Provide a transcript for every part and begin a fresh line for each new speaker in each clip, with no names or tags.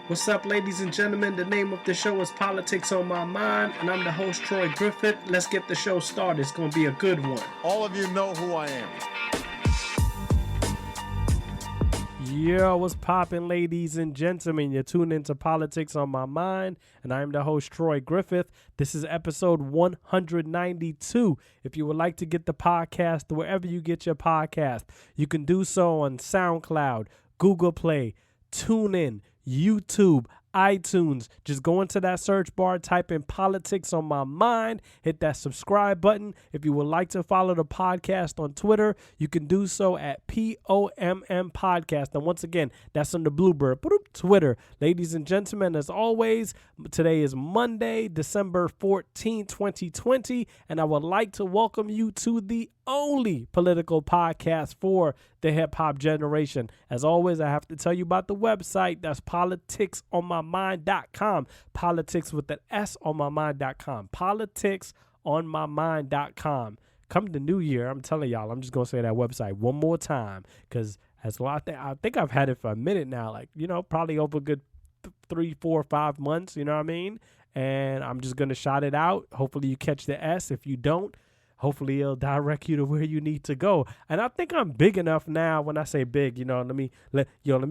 What's up, ladies and gentlemen? The name of the show is Politics on My Mind, and I'm the host, Troy Griffith. Let's get the show started. It's going to be a good one.
All of you know who I am.
Yo, what's poppin', ladies and gentlemen? You're tuned into Politics on My Mind, and I'm the host, Troy Griffith. This is episode 192. If you would like to get the podcast wherever you get your podcast, you can do so on SoundCloud, Google Play, TuneIn, YouTube, iTunes. Just go into that search bar, type in Politics on My Mind, hit that subscribe button. If you would like to follow the podcast on Twitter, you can do so at POMM Podcast. And once again, that's on the Bluebird Twitter. Ladies and gentlemen, as always, today is Monday, December 14, 2020, and I would like to welcome you to the only political podcast for the hip-hop generation. As always, I have to tell you about the website. That's politicsonmymind.com. Politics with an S on my mind.com. Politicsonmymind.com. Come the new year, I'm telling y'all, I'm just going to say that website one more time because as a lot, I think I've had it for a minute now, like, probably over a good 3, 4, 5 months, you know what I mean? And I'm just going to shout it out. Hopefully you catch the S. If you don't, hopefully it'll direct you to where you need to go. And I think I'm big enough now. When I say big, let me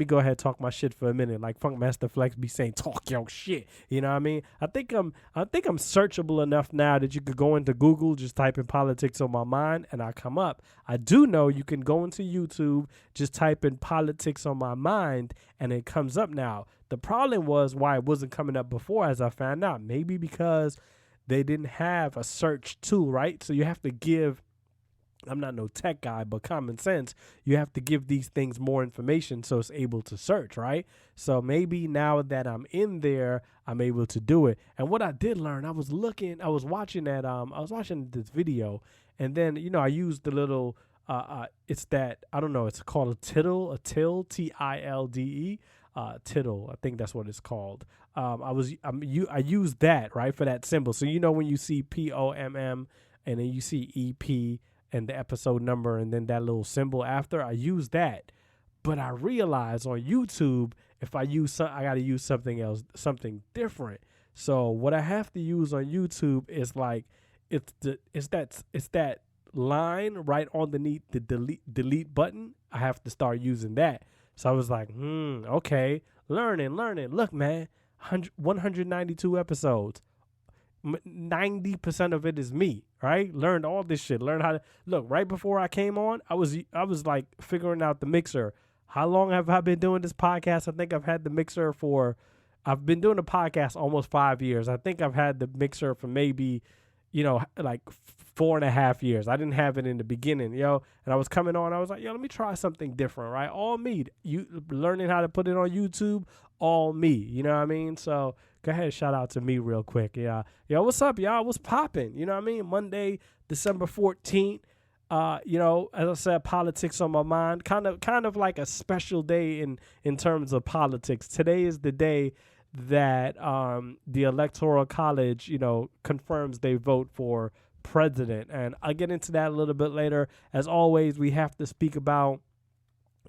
go ahead and talk my shit for a minute. Like Funk Master Flex be saying, talk your shit. You know what I mean? I think I'm searchable enough now that you could go into Google, just type in Politics on My Mind, and I come up. I do know you can go into YouTube, just type in Politics on My Mind, and it comes up now. The problem was why it wasn't coming up before, as I found out. Maybe because they didn't have a search tool, right? So you have to give, I'm not no tech guy, but common sense, you have to give these things more information so it's able to search, right? So maybe now that I'm in there, I'm able to do it. And what I did learn, I was watching this video, and then, I used the little, it's that, I don't know, it's called a till, Tilde. Tittle, I think that's what it's called. I used that, right, for that symbol. So when you see POMM and then you see EP and the episode number and then that little symbol after, I use that. But I realized on YouTube, if I use I got to use something else, something different. So what I have to use on YouTube is like it's that line right underneath the delete button. I have to start using that. So I was like, okay, learning. Look, man, 192 episodes. 90% of it is me, right? Learned all this shit. Learned how to look. Right before I came on, I was like figuring out the mixer. How long have I been doing this podcast? I think I've had the mixer I've been doing the podcast almost 5 years. I think I've had the mixer for maybe, like 4.5 years. I didn't have it in the beginning, and I was coming on. I was like, let me try something different, right? All me. You learning how to put it on YouTube, all me. You know what I mean? So go ahead and shout out to me real quick. Yeah. Yo, what's up, y'all? What's popping? You know what I mean? Monday, December 14th. As I said, politics on my mind. Kind of like a special day in terms of politics. Today is the day that the Electoral College, confirms they vote for president. And I'll get into that a little bit later. As always, we have to speak about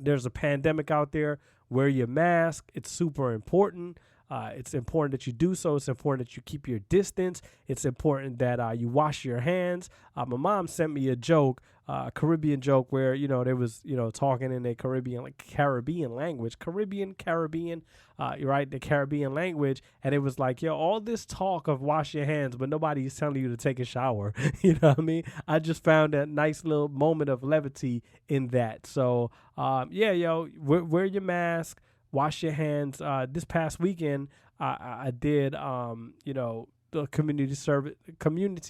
there's a pandemic out there. Wear your mask. It's super important. It's important that you do so. It's important that you keep your distance. It's important that you wash your hands. My mom sent me a joke, a Caribbean joke where, they was, talking in a Caribbean language, right? The Caribbean language. And it was like, all this talk of wash your hands, but nobody is telling you to take a shower. You know what I mean? I just found a nice little moment of levity in that. So, wear your mask. Wash your hands. This past weekend, I did, the community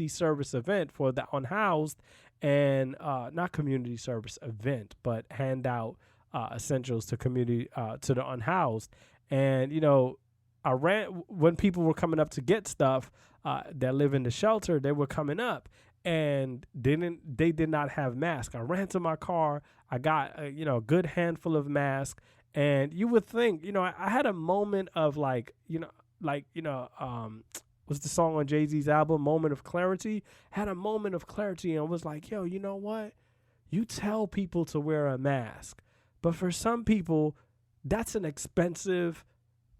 service event for the unhoused, and not community service event, but hand out essentials to to the unhoused. And I ran when people were coming up to get stuff that live in the shelter. They were coming up, and they did not have masks. I ran to my car. I got a good handful of masks. And you would think, I had a moment of what's the song on Jay-Z's album, Moment of Clarity? Had a moment of clarity and was like, you know what? You tell people to wear a mask. But for some people, that's an expensive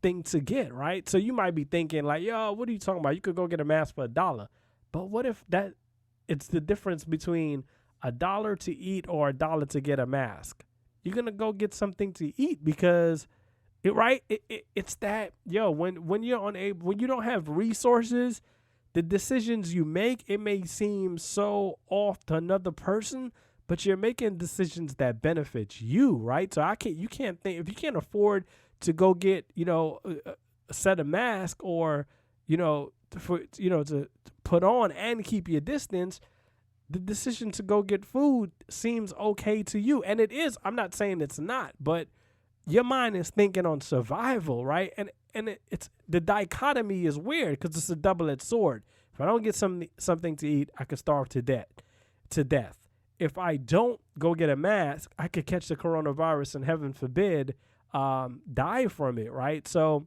thing to get, right? So you might be thinking like, yo, what are you talking about? You could go get a mask for $1. But what if it's the difference between $1 to eat or $1 to get a mask? You're going to go get something to eat because it's that, yo, when you're unable, when you don't have resources, the decisions you make, it may seem so off to another person, but you're making decisions that benefit you, right? So you can't think, if you can't afford to go get, a set of mask or, to put on and keep your distance, the decision to go get food seems okay to you. And it is. I'm not saying it's not, but your mind is thinking on survival, right? And it's the dichotomy is weird because it's a double-edged sword. If I don't get something to eat, I could starve to death. If I don't go get a mask, I could catch the coronavirus and, heaven forbid, die from it, right? So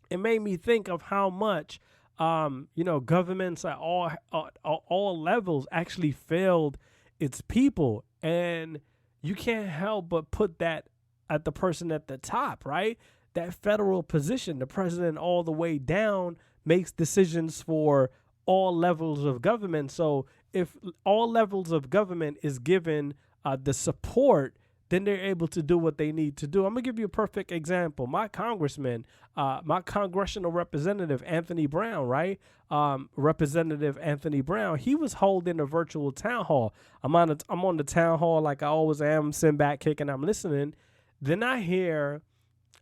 it made me think of how much, governments at all levels actually failed its people. And you can't help but put that at the person at the top, right? That federal position, the president all the way down makes decisions for all levels of government. So if all levels of government is given the support, then they're able to do what they need to do. I'm going to give you a perfect example. My congressman, my congressional representative, Anthony Brown, right? Representative Anthony Brown, he was holding a virtual town hall. I'm on the town hall like I always am, sitting back, kicking, I'm listening. Then I hear,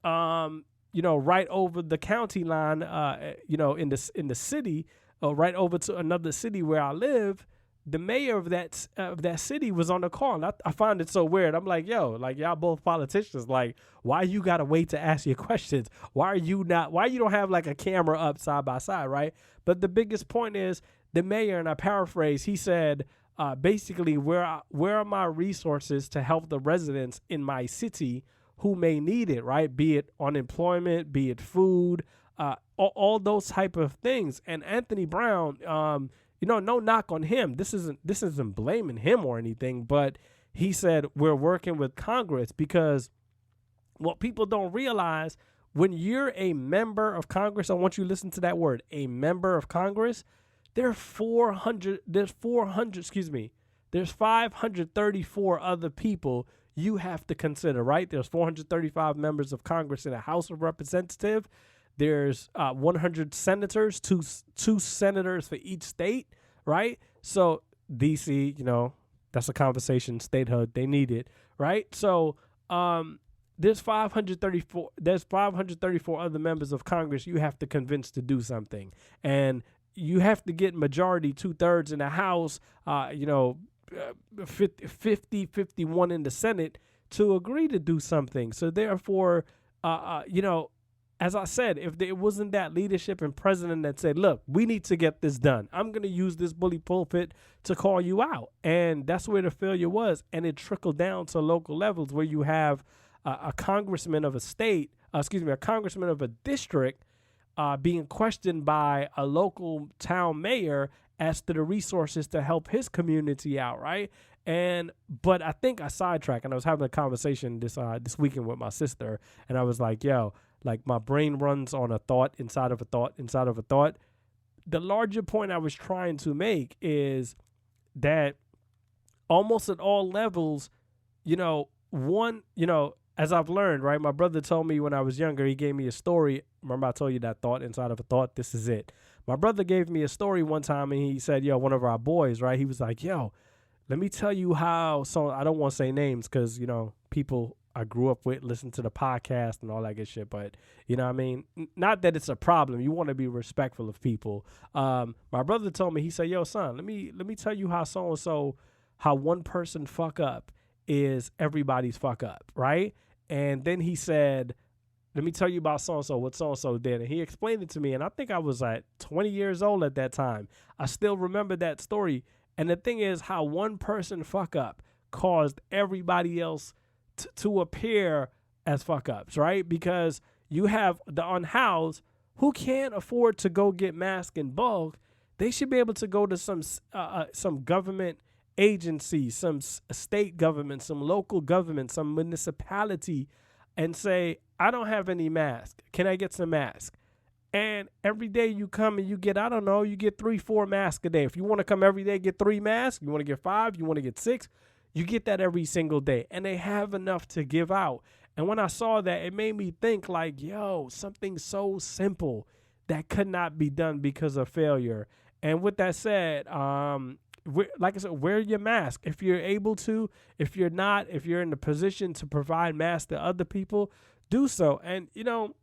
right over the county line, in the city, right over to another city where I live, the mayor of that city was on the call. And I find it so weird. I'm like, yo, like y'all both politicians. Like, why you gotta wait to ask your questions? Why you don't have like a camera up side by side, right? But the biggest point is the mayor, and I paraphrase, he said, basically, where are my resources to help the residents in my city who may need it, right? Be it unemployment, be it food, all those type of things. And Anthony Brown, no knock on him. This isn't blaming him or anything, but he said we're working with Congress because what people don't realize, when you're a member of Congress, I want you to listen to that word, a member of Congress, there's 534 other people you have to consider, right? There's 435 members of Congress in the House of Representatives. There's 100 senators, two senators for each state, right? So D.C., that's a conversation, statehood, they need it, right? So there's 534 other members of Congress you have to convince to do something. And you have to get majority 2/3 in the House, 51 in the Senate to agree to do something. So therefore, as I said, if it wasn't that leadership and president that said, look, we need to get this done, I'm going to use this bully pulpit to call you out. And that's where the failure was. And it trickled down to local levels where you have a congressman of a state, a congressman of a district being questioned by a local town mayor as to the resources to help his community out, right? But I think I sidetracked, and I was having a conversation this weekend with my sister, and I was like, yo, like my brain runs on a thought inside of a thought inside of a thought. The larger point I was trying to make is that almost at all levels, as I've learned, right? My brother told me when I was younger, he gave me a story. Remember I told you that thought inside of a thought? This is it. My brother gave me a story one time, and he said, yo, one of our boys, right? He was like, yo, let me tell you how, so I don't want to say names because, people I grew up with listen to the podcast and all that good shit, but you know what I mean? Not that it's a problem. You want to be respectful of people. My brother told me, he said, yo, son, let me tell you how so-and-so, how one person fuck up is everybody's fuck up, right? And then he said, let me tell you about so-and-so, what so-and-so did. And he explained it to me, and I think I was 20 years old at that time. I still remember that story. And the thing is how one person fuck up caused everybody else to appear as fuck ups, right? Because you have the unhoused who can't afford to go get masks in bulk. They should be able to go to some government agency, some state government, some local government, some municipality, and say, I don't have any mask. Can I get some mask? And every day you come and you get, I don't know, you get 3-4 masks a day. If you want to come every day, get 3 masks. You want to get 5, you want to get 6, you get that every single day. And they have enough to give out. And when I saw that, it made me think like, yo, something so simple that could not be done because of failure. And with that said, like I said, wear your mask if you're able to. If you're not, if you're in the position to provide masks to other people, do so. And, you know,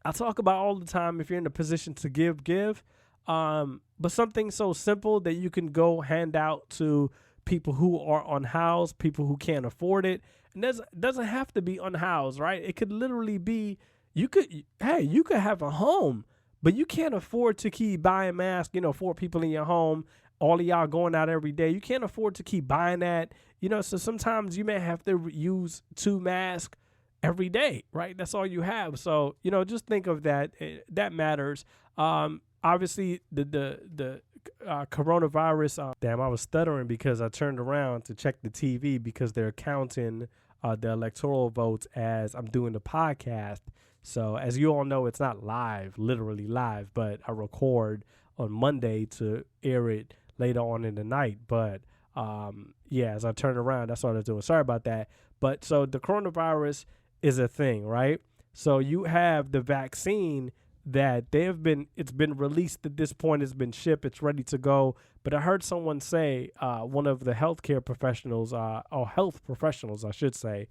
I talk about all the time, if you're in a position to give. But something so simple that you can go hand out to people who are unhoused, people who can't afford it. And it doesn't have to be unhoused, right? It could literally be, you could have a home, but you can't afford to keep buying masks, 4 people in your home, all of y'all going out every day. You can't afford to keep buying that, so sometimes you may have to use 2 masks every day, right? That's all you have. So, just think of that. That matters. Obviously, the coronavirus. Damn, I was stuttering because I turned around to check the TV because they're counting the electoral votes as I'm doing the podcast. So, as you all know, it's not live, literally live, but I record on Monday to air it later on in the night. But as I turned around, that's what I was doing. Sorry about that. But so the coronavirus is a thing, right? So you have the vaccine that it's been released at this point, it's been shipped, it's ready to go. But I heard someone say, one of the healthcare professionals, or health professionals, I should say,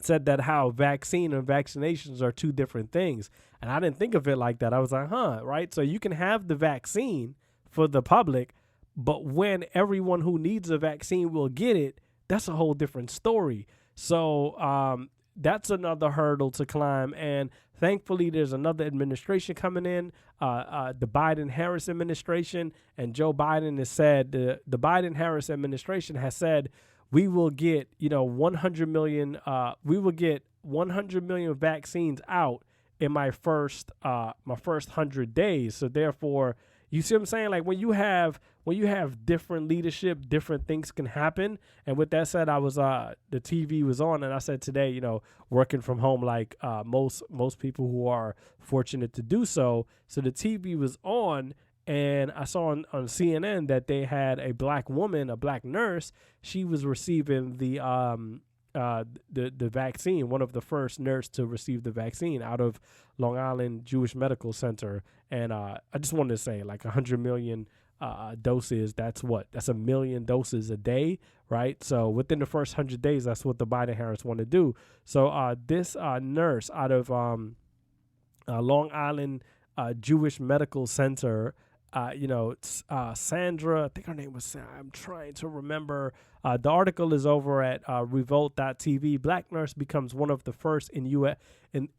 said that how vaccine and vaccinations are 2 different things. And I didn't think of it like that. I was like, right? So you can have the vaccine for the public, but when everyone who needs a vaccine will get it, that's a whole different story. So that's another hurdle to climb. And thankfully, there's another administration coming in, the Biden-Harris administration. And Joe Biden has said, the Biden-Harris administration has said, we will get, 100 million. We will get 100 million vaccines out in my first 100 days. So therefore, you see what I'm saying? Like when you have different leadership, different things can happen. And with that said, I was the TV was on, and I said today, working from home like most people who are fortunate to do so. So the TV was on, and I saw on CNN that they had a black woman, a black nurse. She was receiving the vaccine, one of the first nurse to receive the vaccine out of Long Island Jewish Medical Center. And I just wanted to say, like 100 million doses, that's 1 million doses a day, right? So within the first 100 days, that's what the Biden-Harris want to do. So this nurse out of Long Island Jewish Medical Center, Sandra, I think her name was, I'm trying to remember. The article is over at revolt.tv. Black nurse becomes one of the first in the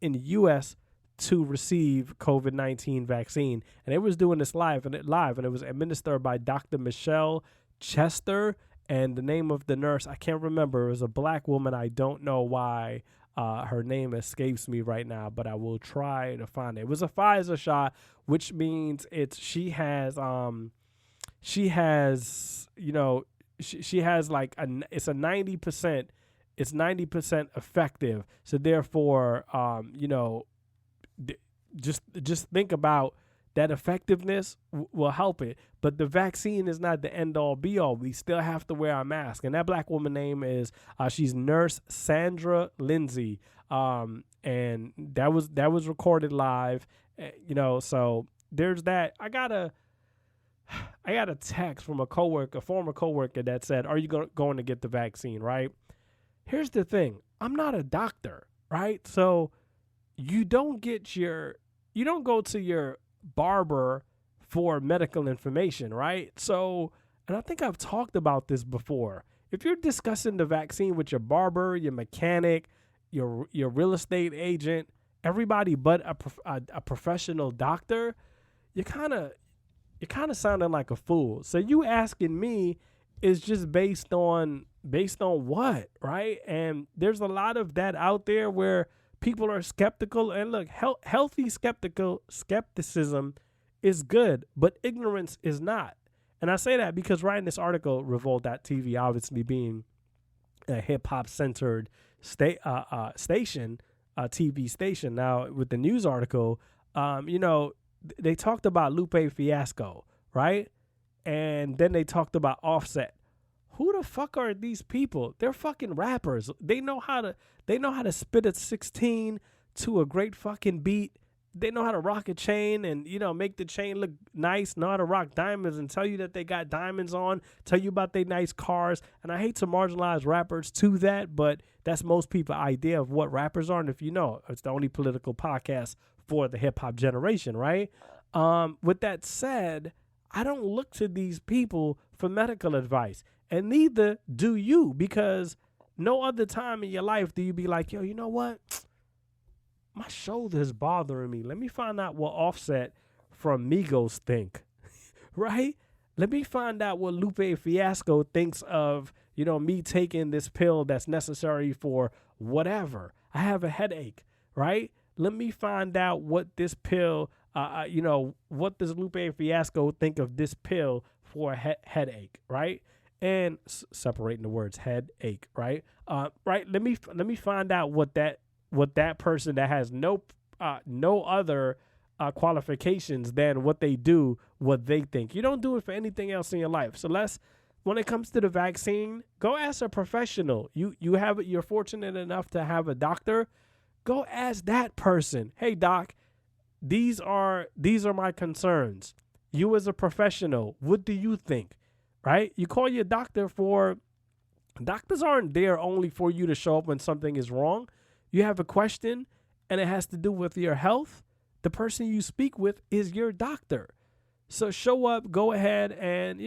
U.S. to receive COVID-19 vaccine. And it was doing this live, and it was administered by Dr. Michelle Chester. And the name of the nurse, I can't remember. It was a black woman. I don't know why her name escapes me right now, but I will try to find it. It was a Pfizer shot, which means she has like it's a 90%, it's 90% effective. So therefore, just think about that effectiveness will help it. But the vaccine is not the end all be all. We still have to wear our mask. And that black woman name is, she's Nurse Sandra Lindsay. And that was recorded live, so there's that. I got a text from a former coworker that said, are you going to get the vaccine, right? Here's the thing. I'm not a doctor, right? So you don't go to your barber for medical information, right? So, and I think I've talked about this before. If you're discussing the vaccine with your barber, your mechanic, your real estate agent, everybody but a professional doctor, you're kind of sounding like a fool. So you asking me is just based on what, right? And there's a lot of that out there where people are skeptical. And look, healthy skepticism is good, but ignorance is not. And I say that because writing this article, Revolt.tv, obviously being a hip-hop centered station, TV station. Now with the news article, they talked about Lupe Fiasco, right? And then they talked about Offset. Who the fuck are these people? They're fucking rappers. They know how to spit a 16 to a great fucking beat. They know how to rock a chain and, make the chain look nice, know how to rock diamonds and tell you that they got diamonds on, tell you about their nice cars. And I hate to marginalize rappers to that, but that's most people's idea of what rappers are. And if you know, it's the only political podcast for the hip hop generation, right? With that said, I don't look to these people for medical advice. And neither do you, because no other time in your life do you be like, yo, you know what? My shoulder is bothering me. Let me find out what Offset from Migos think, right? Let me find out what Lupe Fiasco thinks of, me taking this pill that's necessary for whatever. I have a headache, right? Let me find out what this pill, what does Lupe Fiasco think of this pill for a headache, right? And separating the words headache, right? Right. Let me find out what that person that has no other qualifications than what they do, what they think. You don't do it for anything else in your life. So when it comes to the vaccine, go ask a professional. You're fortunate enough to have a doctor. Go ask that person. Hey doc, these are my concerns. You as a professional, what do you think? Right? You call your doctor doctors aren't there only for you to show up when something is wrong. You have a question and it has to do with your health. The person you speak with is your doctor. So show up, go ahead and,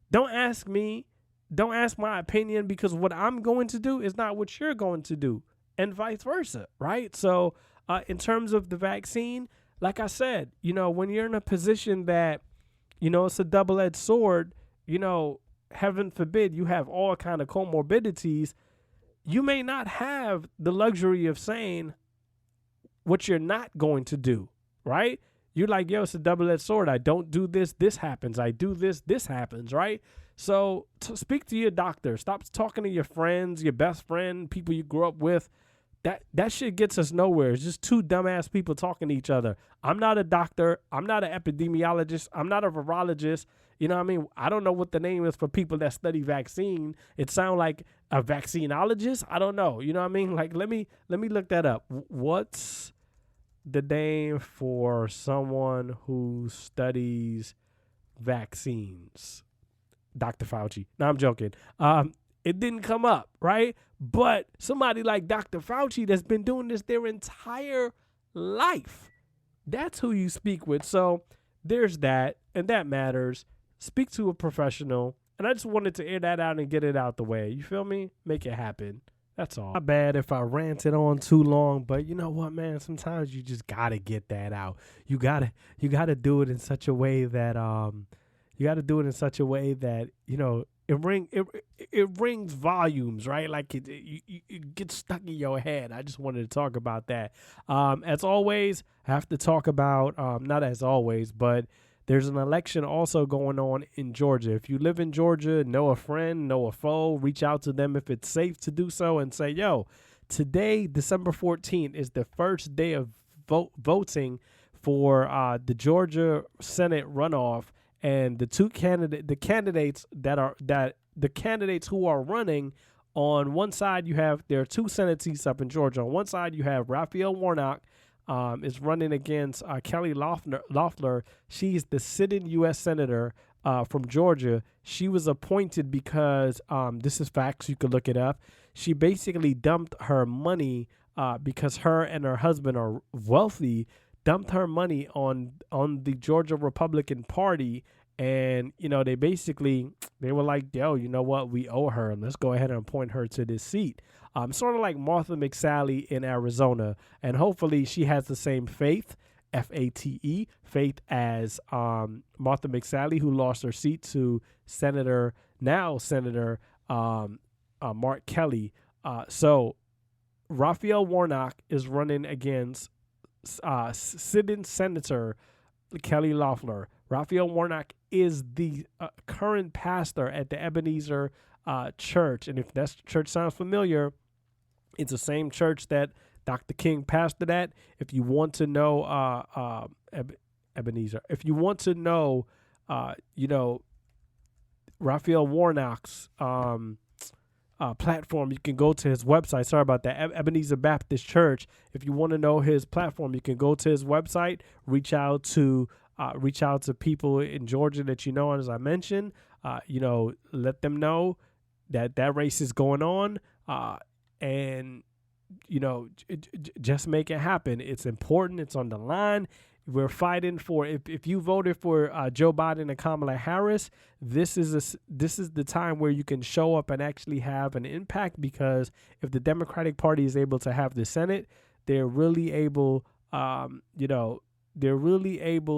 don't ask me, don't ask my opinion, because what I'm going to do is not what you're going to do, and vice versa, right? So in terms of the vaccine, like I said, when you're in a position that, it's a double-edged sword, heaven forbid you have all kind of comorbidities, you may not have the luxury of saying what you're not going to do, right? You're like, yo, it's a double-edged sword. I don't do this, this happens. I do this, this happens, right? So speak to your doctor. Stop talking to your friends, your best friend, people you grew up with. That shit gets us nowhere. It's just two dumbass people talking to each other. I'm not a doctor. I'm not an epidemiologist. I'm not a virologist. You know what I mean? I don't know what the name is for people that study vaccine. It sounds like a vaccinologist. I don't know. You know what I mean? Like, let me look that up. What's the name for someone who studies vaccines? Dr. Fauci. No, I'm joking. It didn't come up, right? But somebody like Dr. Fauci that's been doing this their entire life, that's who you speak with. So there's that, and that matters. Speak to a professional. And I just wanted to air that out and get it out the way. You feel me? Make it happen. That's all. Not bad if I ranted on too long, but you know what, man? Sometimes you just gotta get that out. You gotta do it in such a way that it rings volumes, right? Like it gets stuck in your head. I just wanted to talk about that. As always, I have to talk about, not as always, but there's an election also going on in Georgia. If you live in Georgia, know a friend, know a foe, reach out to them if it's safe to do so and say, yo, today, December 14th, is the first day of voting for the Georgia Senate runoff. And the candidates who are running, on one side there are two Senate seats up in Georgia. On one side you have Raphael Warnock is running against Kelly Loeffler. She's the sitting U.S. Senator from Georgia. She was appointed because, this is facts, you could look it up. She basically dumped her money because her and her husband are wealthy, dumped her money on the Georgia Republican Party, and they were like, yo, you know what, we owe her, let's go ahead and appoint her to this seat. Sort of like Martha McSally in Arizona, and hopefully she has the same faith, F-A-T-E, faith as Martha McSally, who lost her seat to Senator Mark Kelly. So Raphael Warnock is running against sitting Senator Kelly Loeffler. Raphael Warnock is the current pastor at the Ebenezer Church. And if that church sounds familiar, It's the same church that Dr. King pastored at. If you want to know, Ebenezer, if you want to know, Raphael Warnock's platform, you can go to his website. Sorry about that. Ebenezer Baptist Church. If you want to know his platform, you can go to his website. Reach out to people in Georgia that you know, and as I mentioned, let them know that race is going on, and just make it happen. It's important. It's on the line. We're fighting for. If you voted for Joe Biden and Kamala Harris, this is the time where you can show up and actually have an impact. Because if the Democratic Party is able to have the Senate, they're really able,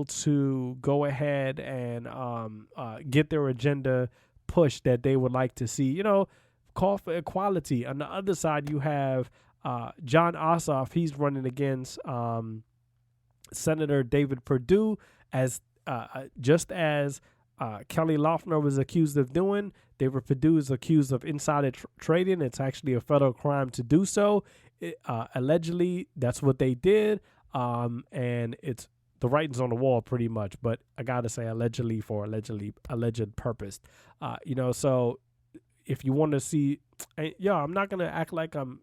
to go ahead and get their agenda pushed that they would like to see. Call for equality. On the other side, you have John Ossoff. He's running against Senator David Perdue, as just as Kelly Loeffler was accused of doing. David Perdue is accused of insider trading. It's actually a federal crime to do so. Allegedly, that's what they did, and it's the writing's on the wall pretty much. But I gotta say, allegedly for alleged purpose. So if you want to see, I'm not gonna act like I'm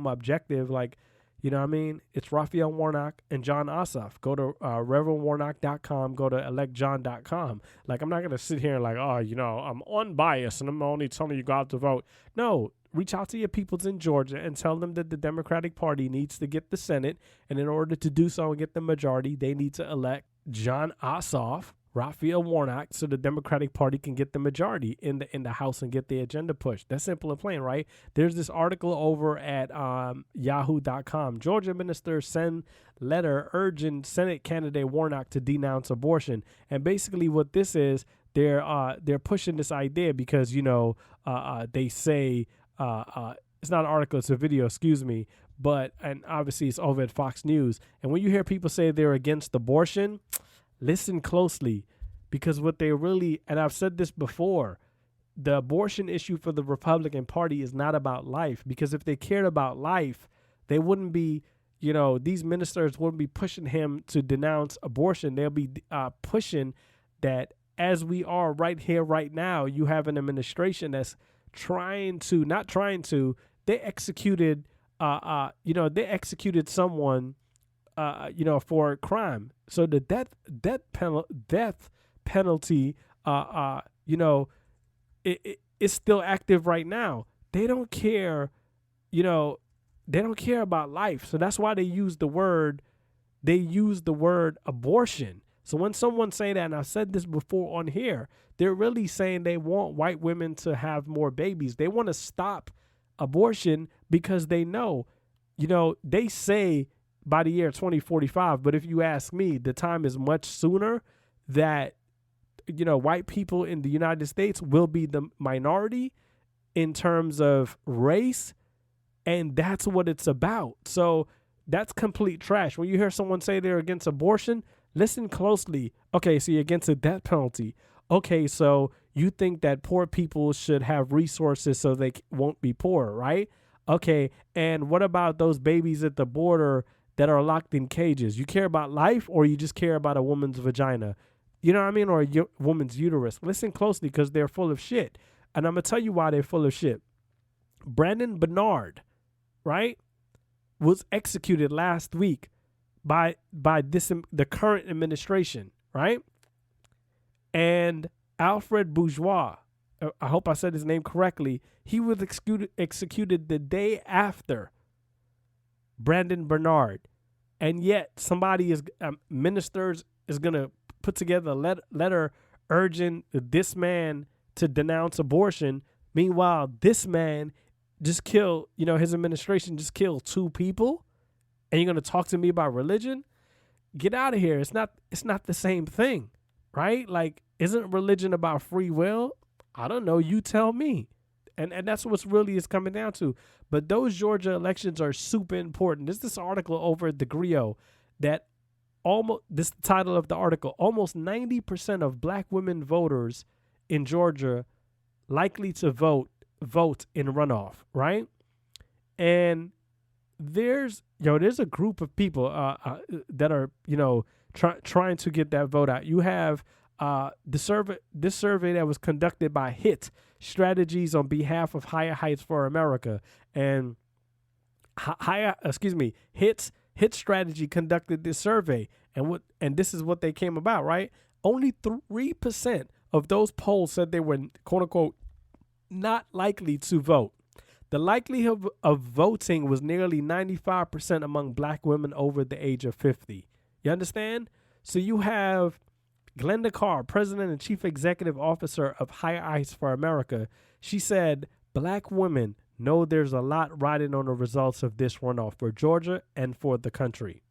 objective. Like, you know what I mean? It's Raphael Warnock and John Ossoff. Go to ReverendWarnock.com. Go to ElectJohn.com. Like, I'm not going to sit here and like, I'm unbiased and I'm only telling you go out to vote. No, reach out to your peoples in Georgia and tell them that the Democratic Party needs to get the Senate. And in order to do so and get the majority, they need to elect John Ossoff, Raphael Warnock, so the Democratic Party can get the majority in the House and get the agenda pushed. That's simple and plain, right? There's this article over at yahoo.com. Georgia ministers send letter urging Senate candidate Warnock to denounce abortion. And basically what this is, they're pushing this idea because, they say, it's not an article, it's a video, excuse me. And obviously it's over at Fox News. And when you hear people say they're against abortion, listen closely, because what they really, and I've said this before, the abortion issue for the Republican Party is not about life, because if they cared about life, they wouldn't be, these ministers wouldn't be pushing him to denounce abortion. They'll be pushing that, as we are right here, right now, you have an administration that's they executed someone for a crime. So the death penalty, it's still active right now. They don't care, they don't care about life. So that's why they use the word abortion. So when someone say that, and I've said this before on here, they're really saying they want white women to have more babies. They want to stop abortion because they know, they say by the year 2045. But if you ask me, the time is much sooner that, white people in the United States will be the minority in terms of race. And that's what it's about. So that's complete trash. When you hear someone say they're against abortion, listen closely. Okay, so you're against the death penalty. Okay, so you think that poor people should have resources so they won't be poor, right? Okay, and what about those babies at the border that are locked in cages? You care about life, or you just care about a woman's vagina? You know what I mean? Or a woman's uterus. Listen closely, because they're full of shit. And I'm going to tell you why they're full of shit. Brandon Bernard, right, was executed last week by the current administration, right? And Alfred Bourgeois, I hope I said his name correctly, he was executed the day after Brandon Bernard. And yet somebody ministers is going to put together a letter urging this man to denounce abortion. Meanwhile, this man just killed, his administration just killed 2 people. And you're going to talk to me about religion? Get out of here. It's not the same thing, right? Like, isn't religion about free will? I don't know. You tell me. And that's what's really is coming down to. But those Georgia elections are super important. There's this article over at the Grio that this is the title of the article, almost 90% of black women voters in Georgia likely to vote in runoff, right? And there's a group of people that are trying to get that vote out. You have this survey that was conducted by HIT Strategies on behalf of Higher Heights for America, and HIT Strategy conducted this survey, and this is what they came about, right? Only 3% of those polls said they were, quote unquote, not likely to vote. The likelihood of voting was nearly 95% among black women over the age of 50. You understand? So you have Glenda Carr, President and Chief Executive Officer of Higher Heights for America. She said, black women know there's a lot riding on the results of this runoff for Georgia and for the country.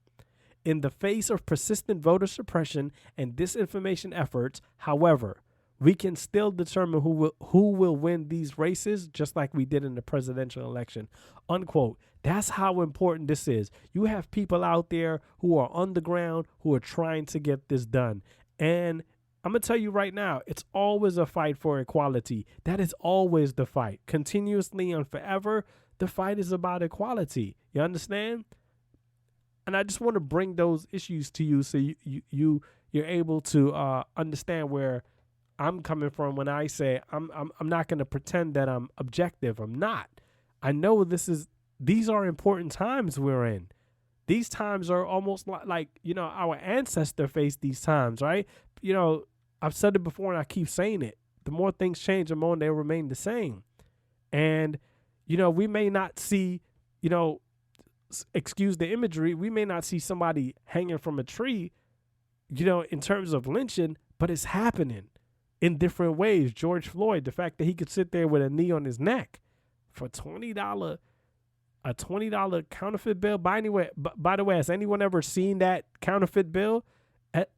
In the face of persistent voter suppression and disinformation efforts, however, we can still determine who will win these races, just like we did in the presidential election, unquote. That's how important this is. You have people out there who are on the ground who are trying to get this done. And I'm going to tell you right now, it's always a fight for equality. That is always the fight. Continuously and forever, the fight is about equality. You understand? And I just want to bring those issues to you so you're able to understand where I'm coming from when I say I'm not going to pretend that I'm objective. I'm not. I know these are important times we're in. These times are almost like our ancestor faced these times, right? I've said it before and I keep saying it. The more things change, the more they remain the same. And we may not see, excuse the imagery, we may not see somebody hanging from a tree, in terms of lynching, but it's happening in different ways. George Floyd, the fact that he could sit there with a knee on his neck for $20, a $20 counterfeit bill. By the way, has anyone ever seen that counterfeit bill?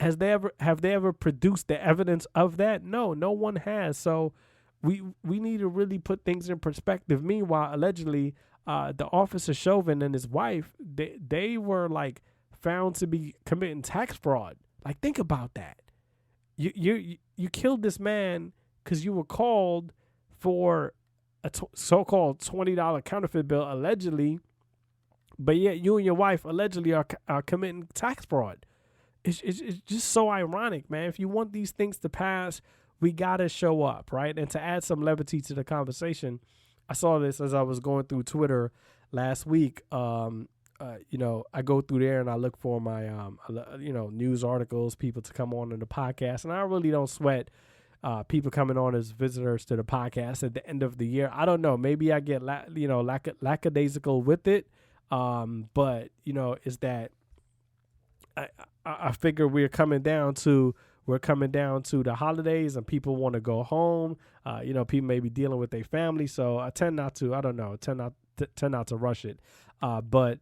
Have they ever produced the evidence of that? No one has. So we need to really put things in perspective. Meanwhile, allegedly, the officer Chauvin and his wife, they were like found to be committing tax fraud. Like, think about that. You killed this man because you were called for a so-called $20 counterfeit bill, allegedly, but yet you and your wife allegedly are committing tax fraud. It's just so ironic, man. If you want these things to pass, we got to show up, right? And to add some levity to the conversation, I saw this as I was going through Twitter last week. I go through there and I look for my, news articles, people to come on the podcast. And I really don't sweat people coming on as visitors to the podcast at the end of the year. I don't know. Maybe I get, lackadaisical with it. But is that I figure we're coming down to the holidays and people want to go home. People may be dealing with their family. So I tend not to, tend not to rush it. But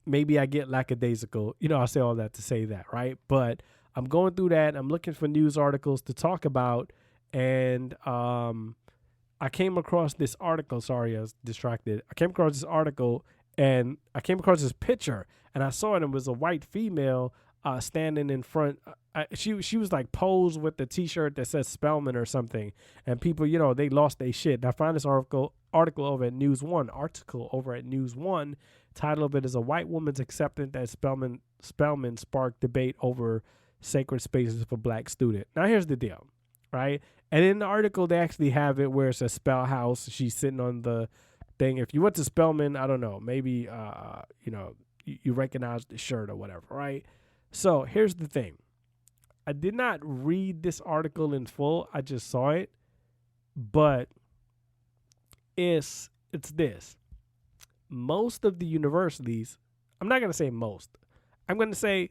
maybe I get lackadaisical. I say all that to say that, right? But I'm going through that. I'm looking for news articles to talk about. And I came across this article. Sorry, I was distracted. I came across this article and I came across this picture. And I saw it. It was a white female standing in front. She was like posed with the T-shirt that says Spelman or something. And people, they lost their shit. And I found this article over at News One. Title of it is "A White Woman's Acceptance That Spelman Sparked Debate Over Sacred Spaces for Black Student." Now here's the deal, right? And in the article they actually have it where it says Spell House. She's sitting on the thing. If you went to Spelman, I don't know, maybe you recognize the shirt or whatever, right? So here's the thing. I did not read this article in full. I just saw it. But it's this. Most of the universities, I'm not going to say most. I'm going to say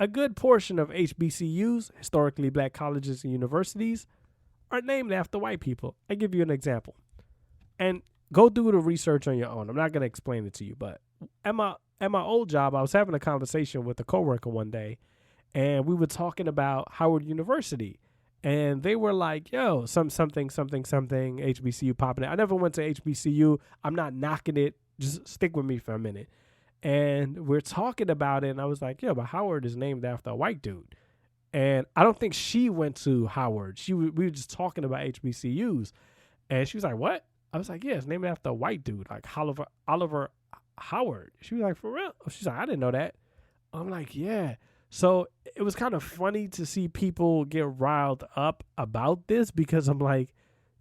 a good portion of HBCUs, historically black colleges and universities, are named after white people. I'll give you an example. And go do the research on your own. I'm not going to explain it to you, but at my old job, I was having a conversation with a coworker one day, and we were talking about Howard University, and they were like, "Yo, something, HBCU popping it." I never went to HBCU. I'm not knocking it. Just stick with me for a minute. And we're talking about it, and I was like, "Yo, but Howard is named after a white dude." And I don't think she went to Howard. We were just talking about HBCUs, and she was like, "What?" I was like, yeah, it's named after a white dude, like Oliver Howard. She was like, for real? She's like, I didn't know that. I'm like, yeah. So it was kind of funny to see people get riled up about this because I'm like,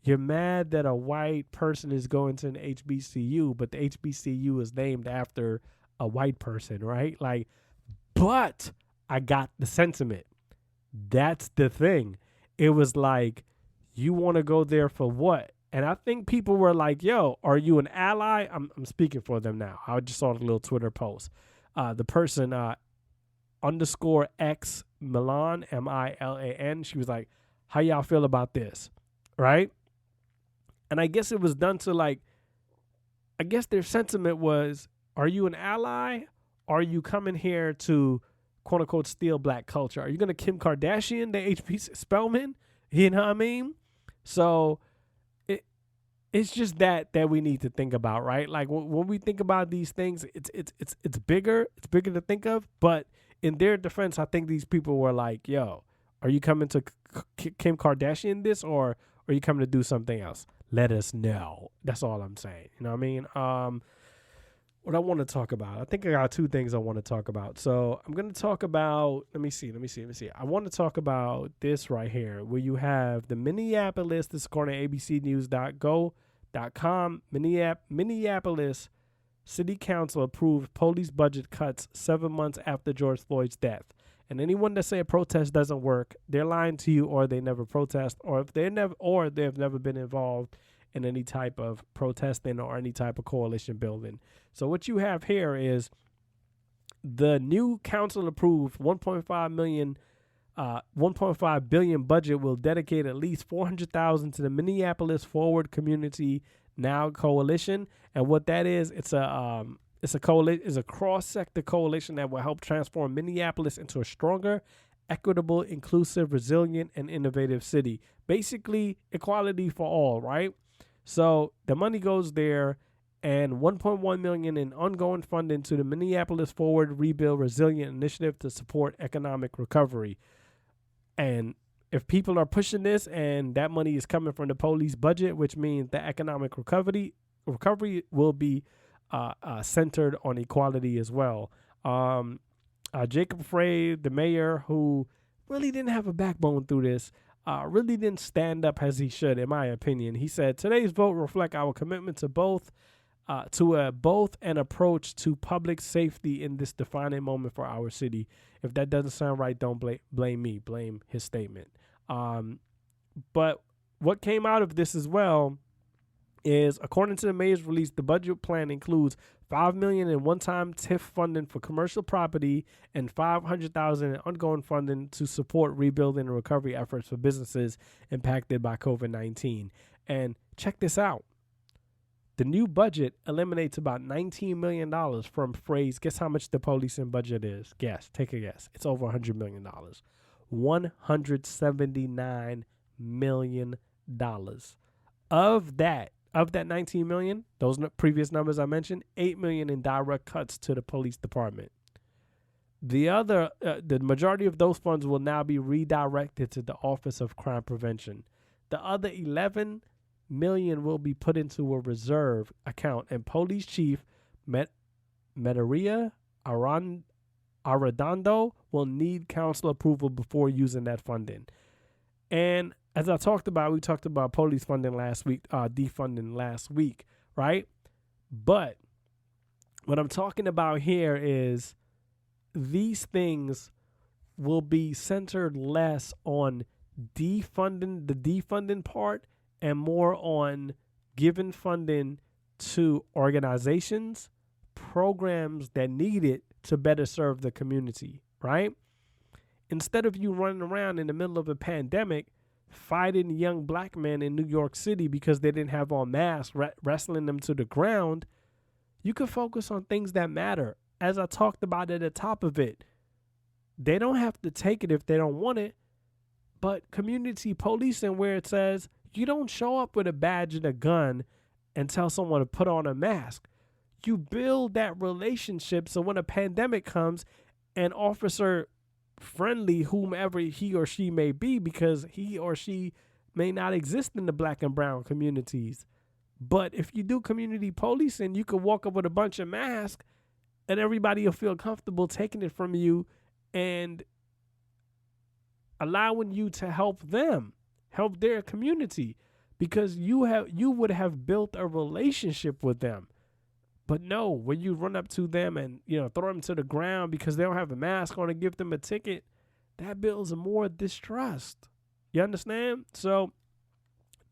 you're mad that a white person is going to an HBCU, but the HBCU is named after a white person, right? Like, but I got the sentiment. That's the thing. It was like, you want to go there for what? And I think people were like, yo, are you an ally? I'm speaking for them now. I just saw the little Twitter post. The person, underscore X Milan, Milan, she was like, how y'all feel about this? Right? And I guess it was done to like, I guess their sentiment was, are you an ally? Or are you coming here to quote unquote steal black culture? Are you going to Kim Kardashian, the H.P. Spellman? You know what I mean? So it's just that we need to think about, right? Like when we think about these things, it's bigger. It's bigger to think of. But in their defense, I think these people were like, yo, are you coming to Kim Kardashian this, or are you coming to do something else? Let us know. That's all I'm saying. You know what I mean? What I want to talk about. I think I got two things I want to talk about. So I'm going to talk about, let me see. I want to talk about this right here, where you have the Minneapolis, this is according to abcnews.go.com, Minneapolis City Council approved police budget cuts 7 months after George Floyd's death. And anyone that say a protest doesn't work, they're lying to you, or they never protest, or if they've never been involved in any type of protesting or any type of coalition building. So what you have here is the new council approved 1.5 billion budget will dedicate at least 400,000 to the Minneapolis Forward Community Now Coalition. And what that is, it's a cross-sector coalition that will help transform Minneapolis into a stronger, equitable, inclusive, resilient, and innovative city. Basically, equality for all, right? So the money goes there, and 1.1 million in ongoing funding to the Minneapolis Forward Rebuild Resilient Initiative to support economic recovery. And if people are pushing this and that money is coming from the police budget, which means the economic recovery will be centered on equality as well. Jacob Frey, the mayor, who really didn't have a backbone through this, really didn't stand up as he should, in my opinion. He said, today's vote reflect our commitment to both an approach to public safety in this defining moment for our city. If that doesn't sound right, don't blame me. Blame his statement. But what came out of this as well is, according to the mayor's release, the budget plan includes $5 million in one-time TIF funding for commercial property and $500,000 in ongoing funding to support rebuilding and recovery efforts for businesses impacted by COVID-19. And check this out. The new budget eliminates about $19 million from Frey's. Guess how much the policing budget is? Guess. Take a guess. It's over $100 million. $179 million. Of that 19 million, those previous numbers I mentioned, 8 million in direct cuts to the police department. The majority of those funds will now be redirected to the Office of Crime Prevention. The other 11 million will be put into a reserve account, and Police Chief Maria Arredondo will need council approval before using that funding. And as we talked about police funding last week, defunding last week, right? But what I'm talking about here is these things will be centered less on the defunding part, and more on giving funding to organizations, programs that need it to better serve the community, right? Instead of you running around in the middle of a pandemic fighting young black men in New York City because they didn't have on masks, wrestling them to the ground, you can focus on things that matter. As I talked about at the top of it, they don't have to take it if they don't want it, but community policing, where it says you don't show up with a badge and a gun and tell someone to put on a mask. You build that relationship so when a pandemic comes, an officer friendly, whomever he or she may be, because he or she may not exist in the black and brown communities, But if you do community policing, you could walk up with a bunch of masks and everybody will feel comfortable taking it from you and allowing you to help them, help their community, because you would have built a relationship with them. But no, when you run up to them and throw them to the ground because they don't have a mask on and give them a ticket, that builds more distrust. You understand? So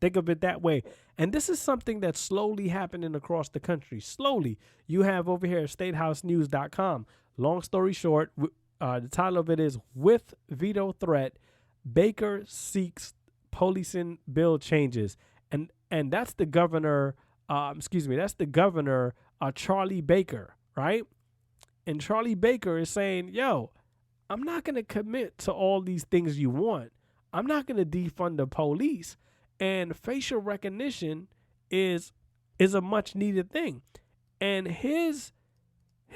think of it that way. And this is something that's slowly happening across the country. Slowly. You have over here at statehousenews.com. Long story short, the title of it is With Veto Threat, Baker Seeks Policing Bill Changes. And that's the governor, Charlie Baker, right? And Charlie Baker is saying, yo, I'm not going to commit to all these things you want. I'm not going to defund the police. And facial recognition is a much needed thing. And his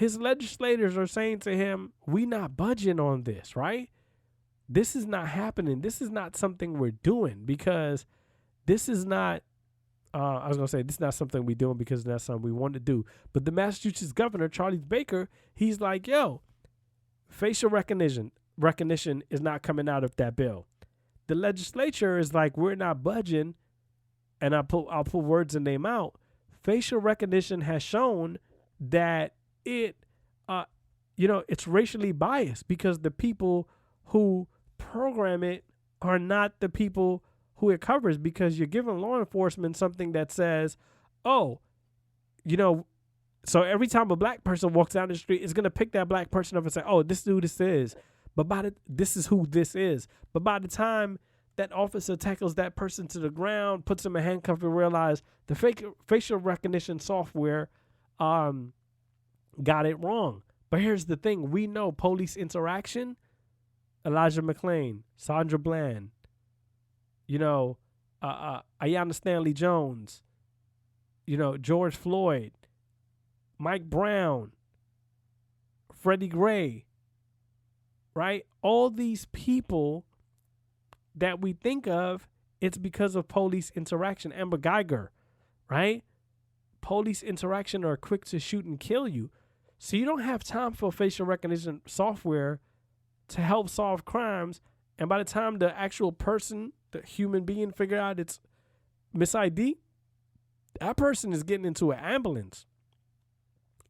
legislators are saying to him, we not budging on this, right? This is not happening. This is not something we're doing because this is not, this is not something we're doing because that's something we want to do. But the Massachusetts governor, Charlie Baker, he's like, yo, facial recognition is not coming out of that bill. The legislature is like, we're not budging, and I'll put words in their mouth. Facial recognition has shown that it's racially biased because the people who program it are not the people who it covers, because you're giving law enforcement something that says, so every time a black person walks down the street, it's going to pick that black person up and say, oh, this is who this is. This is who this is. But by the time that officer tackles that person to the ground, puts him in handcuffs, and realize the facial recognition software got it wrong. But here's the thing. We know police interaction, Elijah McClain, Sandra Bland, Ayanna Stanley Jones, George Floyd, Mike Brown, Freddie Gray, right? All these people that we think of, it's because of police interaction. Amber Geiger, right? Police interaction are quick to shoot and kill you. So you don't have time for facial recognition software to help solve crimes. And by the time the actual person, the human being, figure out it's Miss ID, that person is getting into an ambulance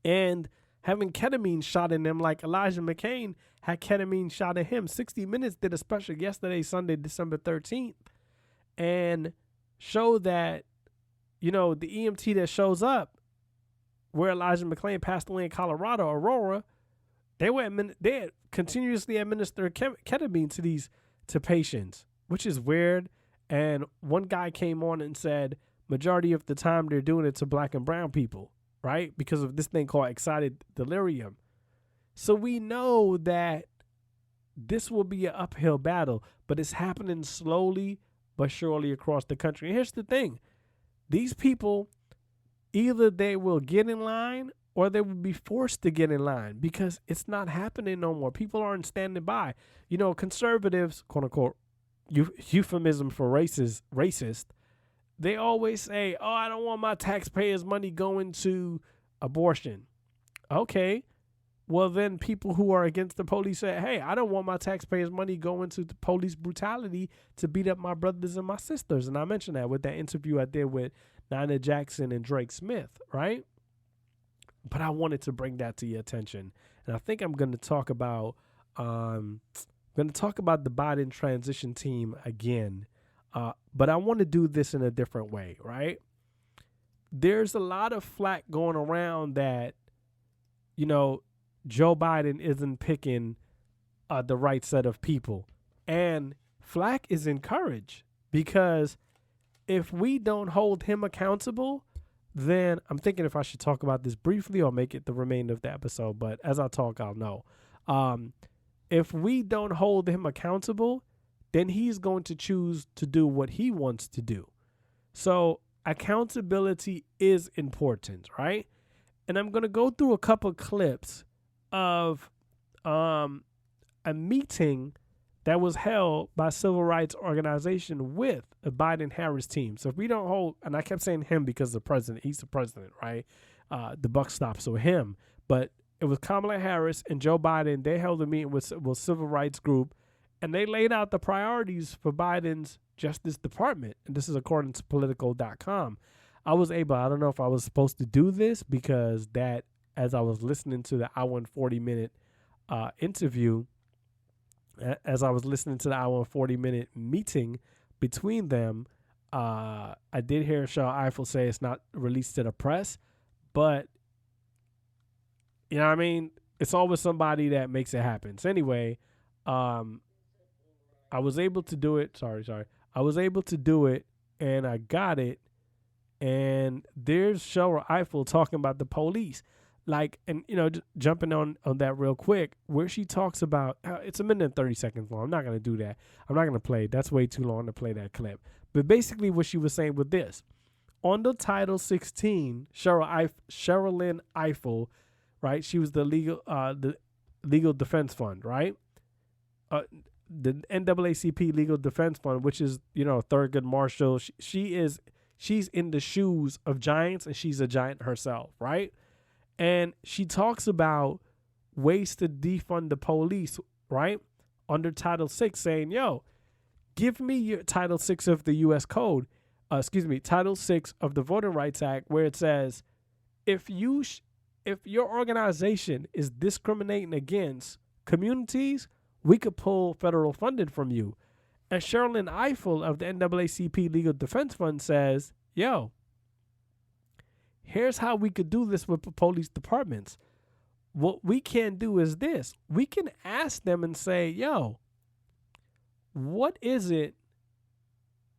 and having ketamine shot in them, like Elijah McClain had ketamine shot at him. 60 Minutes did a special yesterday, Sunday, December 13th, and showed that, the EMT that shows up where Elijah McClain passed away in Colorado, Aurora, they had continuously administered ketamine to patients, which is weird. And one guy came on and said, majority of the time they're doing it to black and brown people, right? Because of this thing called excited delirium. So we know that this will be an uphill battle, but it's happening slowly but surely across the country. And here's the thing. These people, either they will get in line or they will be forced to get in line, because it's not happening no more. People aren't standing by. Conservatives, quote unquote, euphemism for racist, they always say, oh, I don't want my taxpayers' money going to abortion. Okay. Well, then people who are against the police say, hey, I don't want my taxpayers' money going to the police brutality to beat up my brothers and my sisters. And I mentioned that with that interview I did with Nina Jackson and Drake Smith, right? But I wanted to bring that to your attention. And I think I'm going to talk about the Biden transition team again. But I want to do this in a different way, right? There's a lot of flack going around that, Joe Biden isn't picking the right set of people. And flack is encouraged, because if we don't hold him accountable, then I'm thinking if I should talk about this briefly or make it the remainder of the episode. But as I talk, I'll know. If we don't hold him accountable, then he's going to choose to do what he wants to do. So accountability is important, right? And I'm going to go through a couple clips of a meeting that was held by civil rights organization with a Biden-Harris team. So if we don't hold, and I kept saying him because the president, he's the president, right? The buck stops with him. But it was Kamala Harris and Joe Biden. They held a meeting with civil rights group, and they laid out the priorities for Biden's Justice Department. And this is according to Politico.com. I don't know if I was supposed to do this because that, as I was listening to the hour and 40-minute interview, as I was listening to the hour and 40-minute meeting between them, I did hear Cheryl Eiffel say it's not released to the press, but you know what I mean? It's always somebody that makes it happen. So anyway, I was able to do it. Sorry. I was able to do it, and I got it. And there's Cheryl Eiffel talking about the police. Like, and, you know, jumping on that real quick, where she talks about, it's a minute and 30 seconds long. I'm not going to do that. I'm not going to play. That's way too long to play that clip. But basically what she was saying with this, on the Title 16, Sherilyn Eiffel, right? She was the legal defense fund, right? The NAACP Legal Defense Fund, which is, you know, Thurgood Marshall. She's in the shoes of giants, and she's a giant herself, right? And she talks about ways to defund the police, right? Under Title 6, saying, yo, give me your Title 6 of the U.S. Code, Title 6 of the Voting Rights Act, where it says, if your organization is discriminating against communities, we could pull federal funding from you. And Sherilyn Eiffel of the NAACP Legal Defense Fund says, yo, here's how we could do this with police departments. What we can do is this. We can ask them and say, yo, what is it,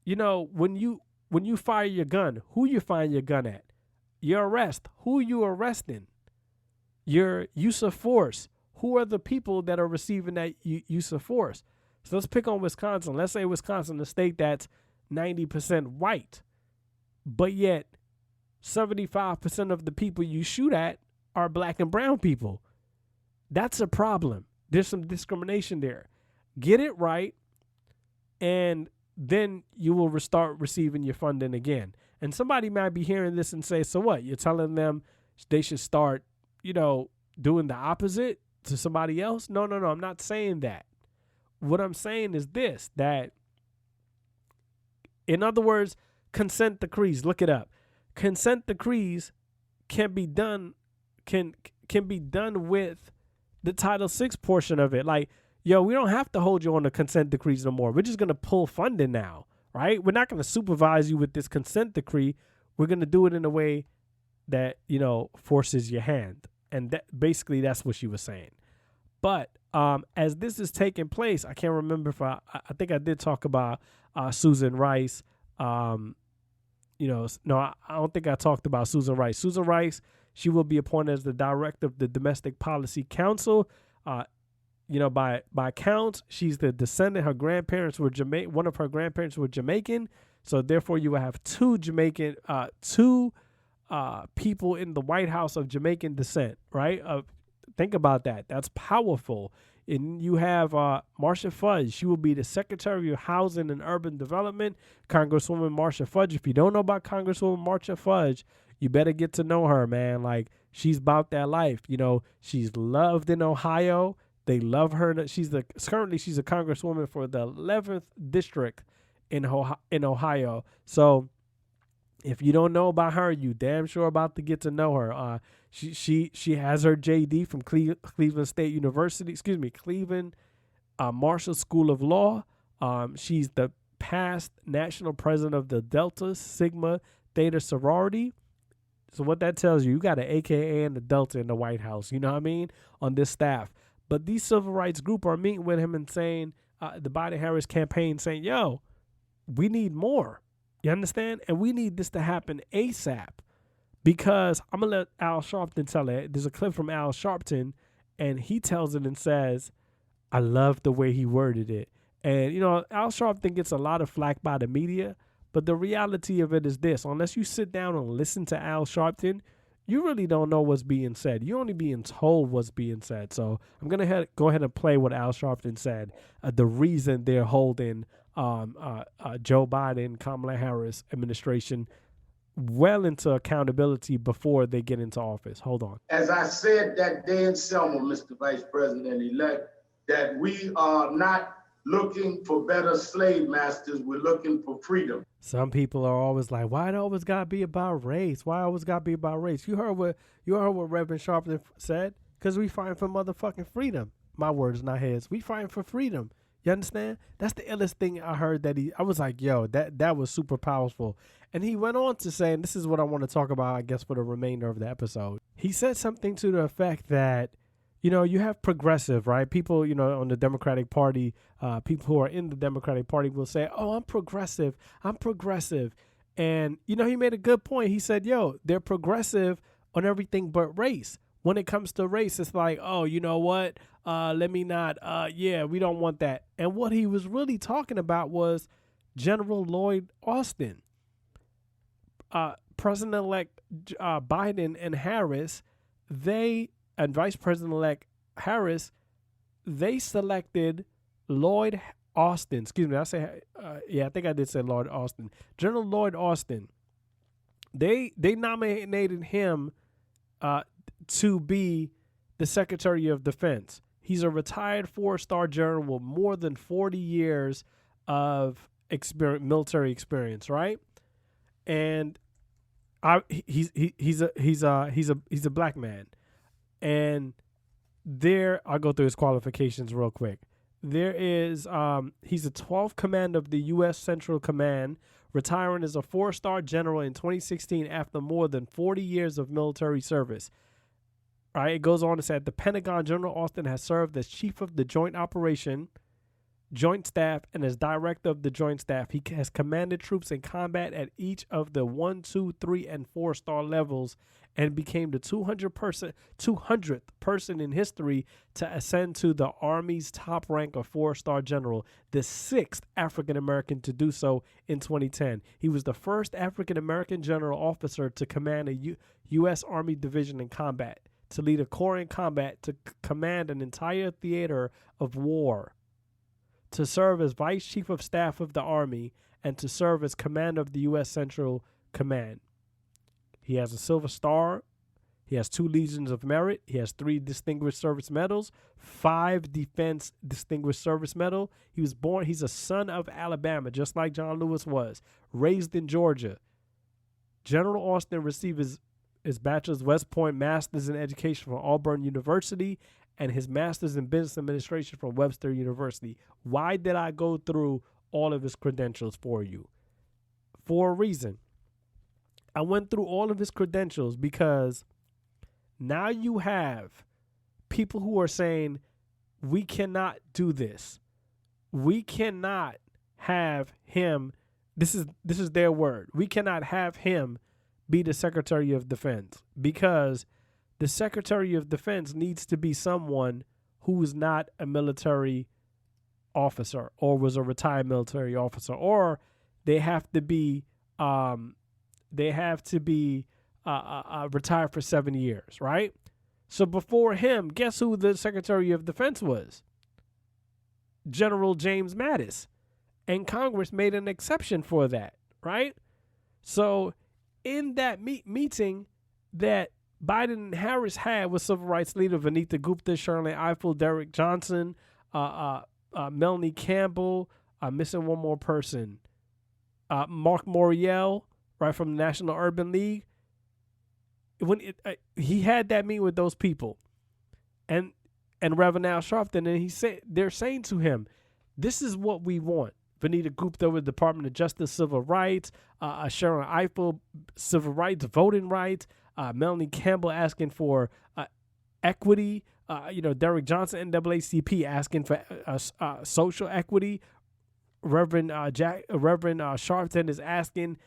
you know, when you fire your gun, who you firing your gun at? Your arrest, who you arresting? Your use of force, who are the people that are receiving that use of force? So let's pick on Wisconsin. Let's say Wisconsin, a state that's 90% white, but yet 75% of the people you shoot at are black and brown people. That's a problem. There's some discrimination there. Get it right, and then you will start receiving your funding again. And somebody might be hearing this and say, so what? You're telling them they should start, you know, doing the opposite to somebody else? No. I'm not saying that. What I'm saying is this, that, in other words, consent decrees, look it up. Consent decrees can be done with the Title VI portion of it. Like, yo, we don't have to hold you on the consent decrees no more. We're just going to pull funding now, right? We're not going to supervise you with this consent decree. We're going to do it in a way that, you know, forces your hand. And basically that's what she was saying. But as this is taking place, I can't remember if I think I did talk about Susan Rice. I don't think I talked about Susan Rice. Susan Rice, she will be appointed as the director of the Domestic Policy Council. By counts, she's the descendant. Her grandparents were Jamaican. One of her grandparents were Jamaican. So therefore, you will have two people in the White House of Jamaican descent, right? Think about that. That's powerful. And you have Marsha Fudge. She will be the Secretary of Housing and Urban Development, Congresswoman Marsha Fudge. If you don't know about Congresswoman Marsha Fudge, you better get to know her, man. Like, she's about that life. You know, she's loved in Ohio. They love her. Currently she's a congresswoman for the 11th district in Ohio. So if you don't know about her, you damn sure about to get to know her. She has her JD from Cleveland State University. Cleveland Marshall School of Law. She's the past national president of the Delta Sigma Theta sorority. So what that tells you, you got an AKA and a Delta in the White House. You know what I mean? On this staff. But these civil rights group are meeting with him and saying, the Biden-Harris campaign saying, yo, we need more. You understand? And we need this to happen ASAP, because I'm going to let Al Sharpton tell it. There's a clip from Al Sharpton, and he tells it and says, I love the way he worded it. And, you know, Al Sharpton gets a lot of flack by the media, but the reality of it is this. Unless you sit down and listen to Al Sharpton, you really don't know what's being said. You're only being told what's being said. So I'm going to go ahead and play what Al Sharpton said, the reason they're holding Joe Biden, Kamala Harris administration well into accountability before they get into office. Hold on.
As I said that day in Selma, Mr. Vice President-elect, that we are not looking for better slave masters. We're looking for freedom.
Some people are always like, why it always got to be about race? Why it always got to be about race? You heard what Reverend Sharpton said? Because we fighting for motherfucking freedom. My words, not his. We fighting for freedom. You understand? That's the illest thing I heard I was like, yo, that was super powerful. And he went on to say, and this is what I want to talk about, I guess, for the remainder of the episode. He said something to the effect that, you have progressive, right? People, on the Democratic Party, people who are in the Democratic Party will say, oh, I'm progressive. And, he made a good point. He said, yo, they're progressive on everything but race. When it comes to race, it's like, oh, you know what? Let me not. We don't want that. And what he was really talking about was General Lloyd Austin. President-elect Biden and Harris, and Vice President-elect Harris, they selected Lloyd Austin. Excuse me, I think I did say Lloyd Austin. General Lloyd Austin. They nominated him to be the Secretary of Defense. He's a retired 4-star general with more than 40 years of military experience, right? And he's a black man. And I'll go through his qualifications real quick. There is he's the 12th commander of the U.S. Central Command, retiring as a 4-star general in 2016 after more than 40 years of military service. All right, it goes on to say, at the Pentagon, General Austin has served as chief of the Joint Staff, and as director of the Joint Staff. He has commanded troops in combat at each of the 1, 2, 3, and 4-star levels, and became the 200th person in history to ascend to the Army's top rank of 4-star general, the 6th African American to do so in 2010. He was the first African American general officer to command a U.S. Army division in combat, to lead a corps in combat, to command an entire theater of war, to serve as Vice Chief of Staff of the Army, and to serve as commander of the U.S. Central Command. He has a Silver Star. He has 2 Legions of Merit. He has 3 Distinguished Service Medals, 5 Defense Distinguished Service Medal. He's a son of Alabama, just like John Lewis was, raised in Georgia. General Austin received his bachelor's West Point, master's in education from Auburn University, and his master's in business administration from Webster University. Why did I go through all of his credentials for you? For a reason. I went through all of his credentials because now you have people who are saying, we cannot do this. We cannot have him. This is their word. We cannot have him be the Secretary of Defense, because the Secretary of Defense needs to be someone who is not a military officer or was a retired military officer, or they have to be retired for 7 years, right? So before him, guess who the Secretary of Defense was? General James Mattis. And Congress made an exception for that, right? So in that meeting that Biden and Harris had with civil rights leader Vanita Gupta, Shirley Eiffel, Derek Johnson, Melanie Campbell, missing one more person, Mark Morial, right, from the National Urban League. When he had that meeting with those people, and Reverend Al Sharpton, and they're saying to him, this is what we want. Vanita Gupta with Department of Justice, Civil Rights, Sharon Eiffel, Civil Rights, Voting Rights, Melanie Campbell asking for equity, Derek Johnson, NAACP, asking for social equity. Reverend Sharpton is asking,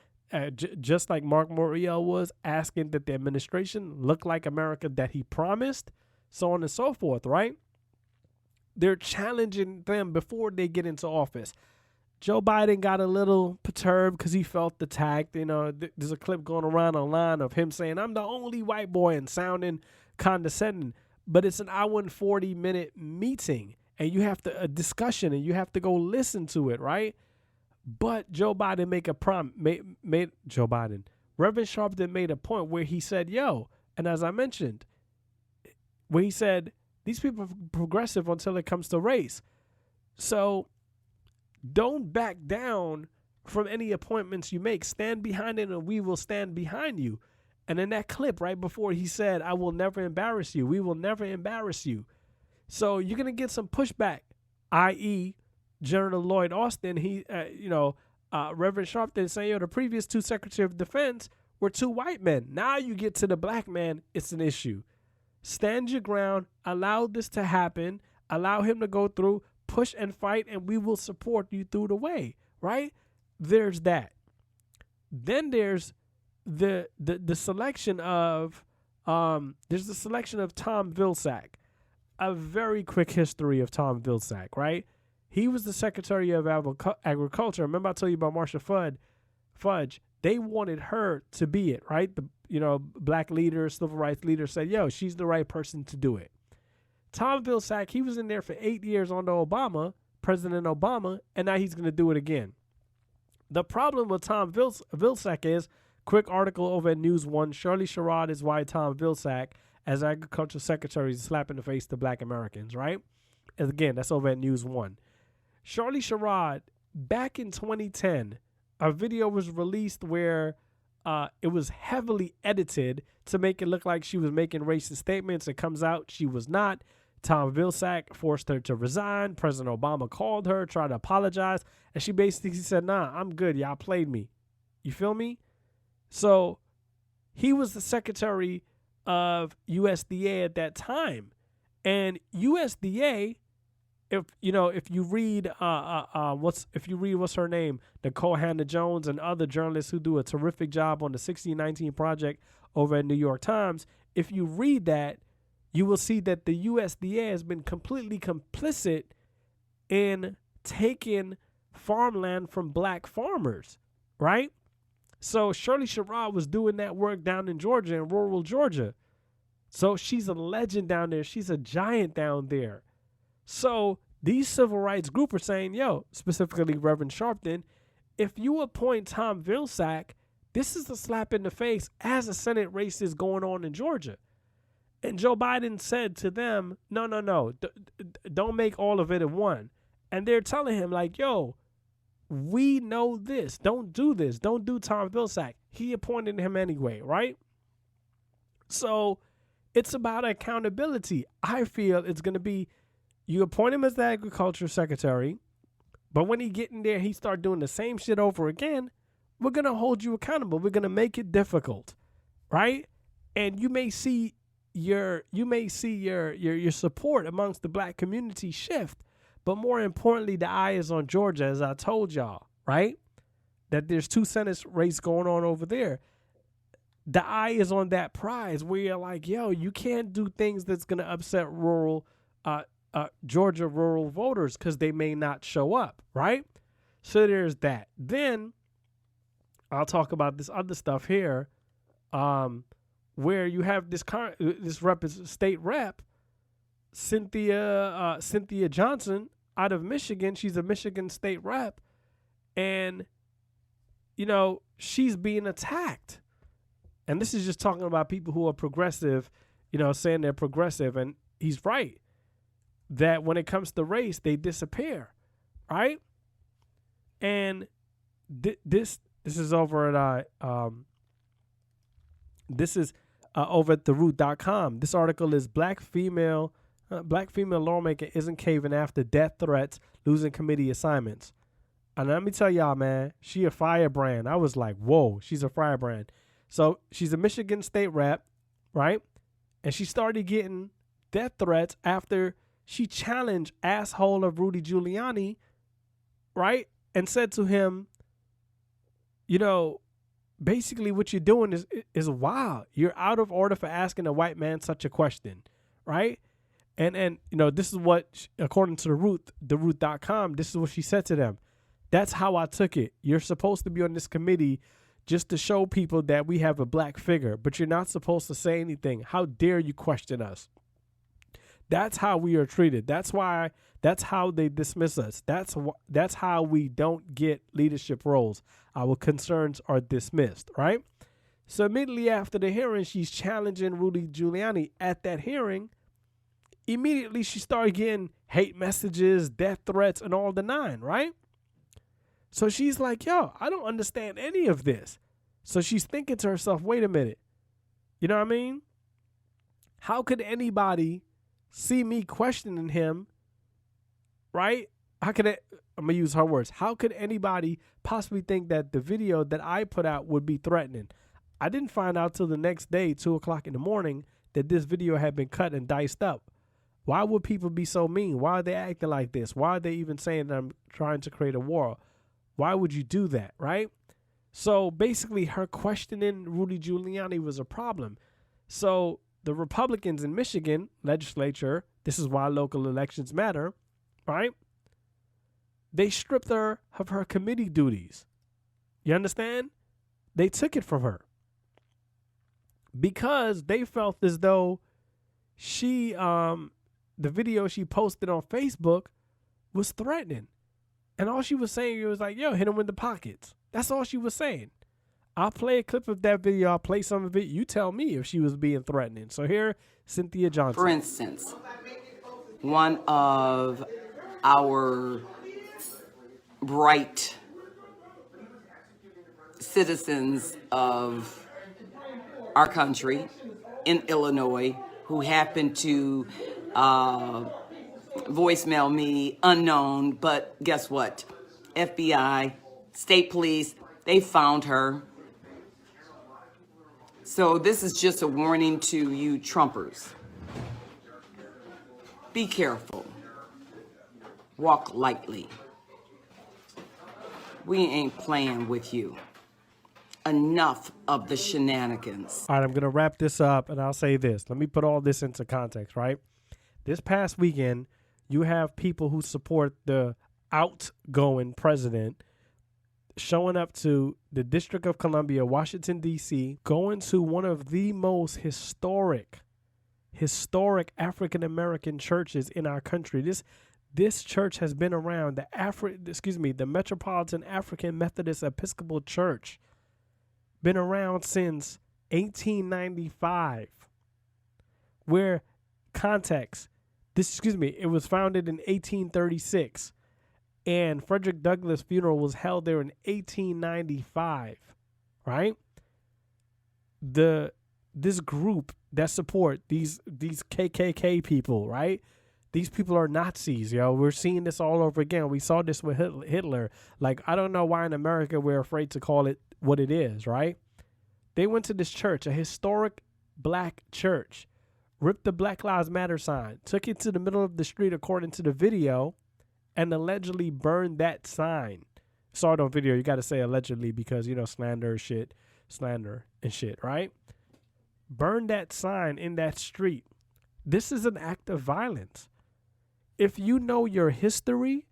just like Mark Morial was, asking that the administration look like America that he promised, so on and so forth, right? They're challenging them before they get into office. Joe Biden got a little perturbed because he felt attacked. You know, there's a clip going around online of him saying, "I'm the only white boy," and sounding condescending. But it's an hour and 40-minute meeting, and you have a discussion, and you have to go listen to it, right? But Joe Biden Reverend Sharpton made a point where he said, "Yo," and as I mentioned, where he said, "These people are progressive until it comes to race." So don't back down from any appointments you make. Stand behind it, and we will stand behind you. And in that clip right before, he said, "I will never embarrass you. We will never embarrass you." So you're going to get some pushback, i.e., General Lloyd Austin. Reverend Sharpton saying, "Yo, the previous two Secretary of Defense were two white men. Now you get to the black man, it's an issue." Stand your ground. Allow this to happen. Allow him to go through. Push and fight, and we will support you through the way, right? There's that. Then there's the selection of Tom Vilsack. A very quick history of Tom Vilsack, right? He was the Secretary of Agriculture. Remember I told you about Marsha Fudge? They wanted her to be it, right? Black leader, civil rights leader said, "Yo, she's the right person to do it." Tom Vilsack, he was in there for 8 years under President Obama, and now he's going to do it again. The problem with Tom Vilsack is, quick article over at News One, Shirley Sherrod is why Tom Vilsack, as Agriculture Secretary, is slapping the face to black Americans, right? And again, that's over at News One. Shirley Sherrod, back in 2010, a video was released where it was heavily edited to make it look like she was making racist statements. It comes out she was not. Tom Vilsack forced her to resign. President Obama called her, tried to apologize, and she basically said, "Nah, I'm good. Y'all played me." You feel me? So he was the Secretary of USDA at that time. And USDA, if you read what's her name, Nicole Hannah-Jones, and other journalists who do a terrific job on the 1619 Project over at New York Times, if you read that, you will see that the USDA has been completely complicit in taking farmland from black farmers, right? So Shirley Sherrod was doing that work down in Georgia, in rural Georgia. So she's a legend down there. She's a giant down there. So these civil rights groups are saying, "Yo," specifically Reverend Sharpton, "if you appoint Tom Vilsack, this is a slap in the face as a Senate race is going on in Georgia." And Joe Biden said to them, no, don't make all of it in one. And they're telling him, like, "Yo, we know this. Don't do this. Don't do Tom Vilsack." He appointed him anyway, right? So it's about accountability. I feel it's going to be, you appoint him as the Agriculture Secretary, but when he get in there, he start doing the same shit over again, we're going to hold you accountable. We're going to make it difficult, right? And you may see your support amongst the black community shift, but more importantly, the eye is on Georgia, as I told y'all, right? That there's two Senate races going on over there. The eye is on that prize where you're like, "Yo, you can't do things that's gonna upset Georgia rural voters because they may not show up, right?" So there's that. Then I'll talk about this other stuff here. Where you have this state rep, Cynthia Johnson out of Michigan. She's a Michigan state rep, and she's being attacked. And this is just talking about people who are progressive, saying they're progressive, and he's right that when it comes to race, they disappear, right? And this is over at This is over at theroot.com. This article is Black female lawmaker isn't caving after death threats, losing committee assignments. And let me tell y'all, man, she a firebrand. I was like, whoa, she's a firebrand. So she's a Michigan state rep, right? And she started getting death threats after she challenged asshole of Rudy Giuliani, right? And said to him, basically what you're doing is wild. You're out of order for asking a white man such a question, right? And this is what, according to theroot.com, this is what she said to them. That's how I took it. You're supposed to be on this committee just to show people that we have a black figure, but you're not supposed to say anything. How dare you question us? That's how we are treated. That's how they dismiss us. That's how we don't get leadership roles. Our concerns are dismissed, right? So immediately after the hearing, she's challenging Rudy Giuliani at that hearing. Immediately she started getting hate messages, death threats, and all the nine, right? So she's like, yo, I don't understand any of this. So she's thinking to herself, wait a minute. You know what I mean? How could anybody see me questioning him, right? I'm going to use her words. How could anybody possibly think that the video that I put out would be threatening? I didn't find out till the next day, 2 o'clock in the morning, that this video had been cut and diced up. Why would people be so mean? Why are they acting like this? Why are they even saying that I'm trying to create a war? Why would you do that, right? So basically her questioning Rudy Giuliani was a problem. So the Republicans in Michigan legislature, this is why local elections matter, right? They stripped her of her committee duties. You understand? They took it from her because they felt as though she, the video she posted on Facebook was threatening. And all she was saying was like, yo, hit him in the pockets. That's all she was saying. I'll play a clip of that video. I'll play some of it. You tell me if she was being threatening. So here, Cynthia Johnson.
For instance, one of our bright citizens of our country in Illinois who happened to voicemail me unknown, but guess what? FBI, state police, they found her. So this is just a warning to you Trumpers. Be careful. Walk lightly. We ain't playing with you. Enough of the shenanigans.
All right, I'm going to wrap this up and I'll say this. Let me put all this into context, right? This past weekend, you have people who support the outgoing president showing up to the District of Columbia, Washington, D.C., going to one of the most historic African-American churches in our country. This church has been around, the Metropolitan African Methodist Episcopal Church, been around since 1895, where context, it was founded in 1836, and Frederick Douglass' funeral was held there in 1895, right? This group that support these KKK people, right? These people are Nazis, yo. We're seeing this all over again. We saw this with Hitler. Like, I don't know why in America we're afraid to call it what it is, right? They went to this church, a historic black church, ripped the Black Lives Matter sign, took it to the middle of the street according to the video, and allegedly burned that sign. Saw it on video. You got to say allegedly because, slander and shit, right? Burned that sign in that street. This is an act of violence. If you know your history,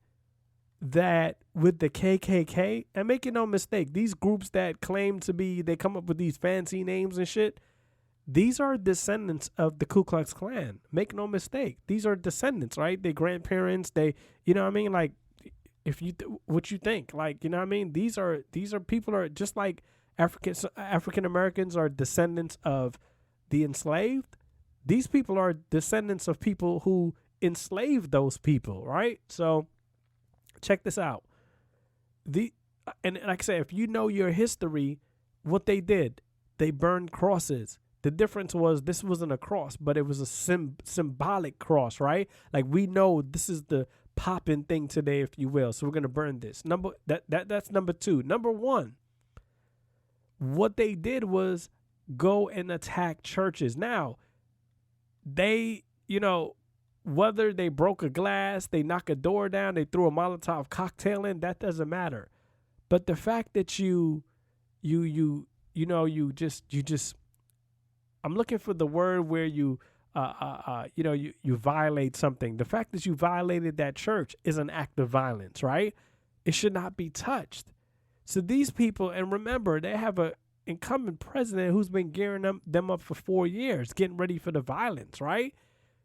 that with the KKK, and make no mistake, these groups that claim to be, they come up with these fancy names and shit, these are descendants of the Ku Klux Klan. Make no mistake. These are descendants, right? They grandparents, like, if you, what you think, like, these are people are just like African Americans are descendants of the enslaved. These people are descendants of people who enslaved those people, right? So check this out. And like I said, if you know your history, what they did, they burned crosses. The difference was this wasn't a cross, but it was a symbolic cross, right? Like, we know this is the popping thing today, if you will. So we're gonna burn this. That's number two. Number one, what they did was go and attack churches. Now, they, whether they broke a glass, they knocked a door down, they threw a Molotov cocktail in, that doesn't matter. But the fact that you just I'm looking for the word where you violate something. The fact that you violated that church is an act of violence, right? It should not be touched. So these people, and remember, they have a incumbent president who's been gearing them up for 4 years, getting ready for the violence, right?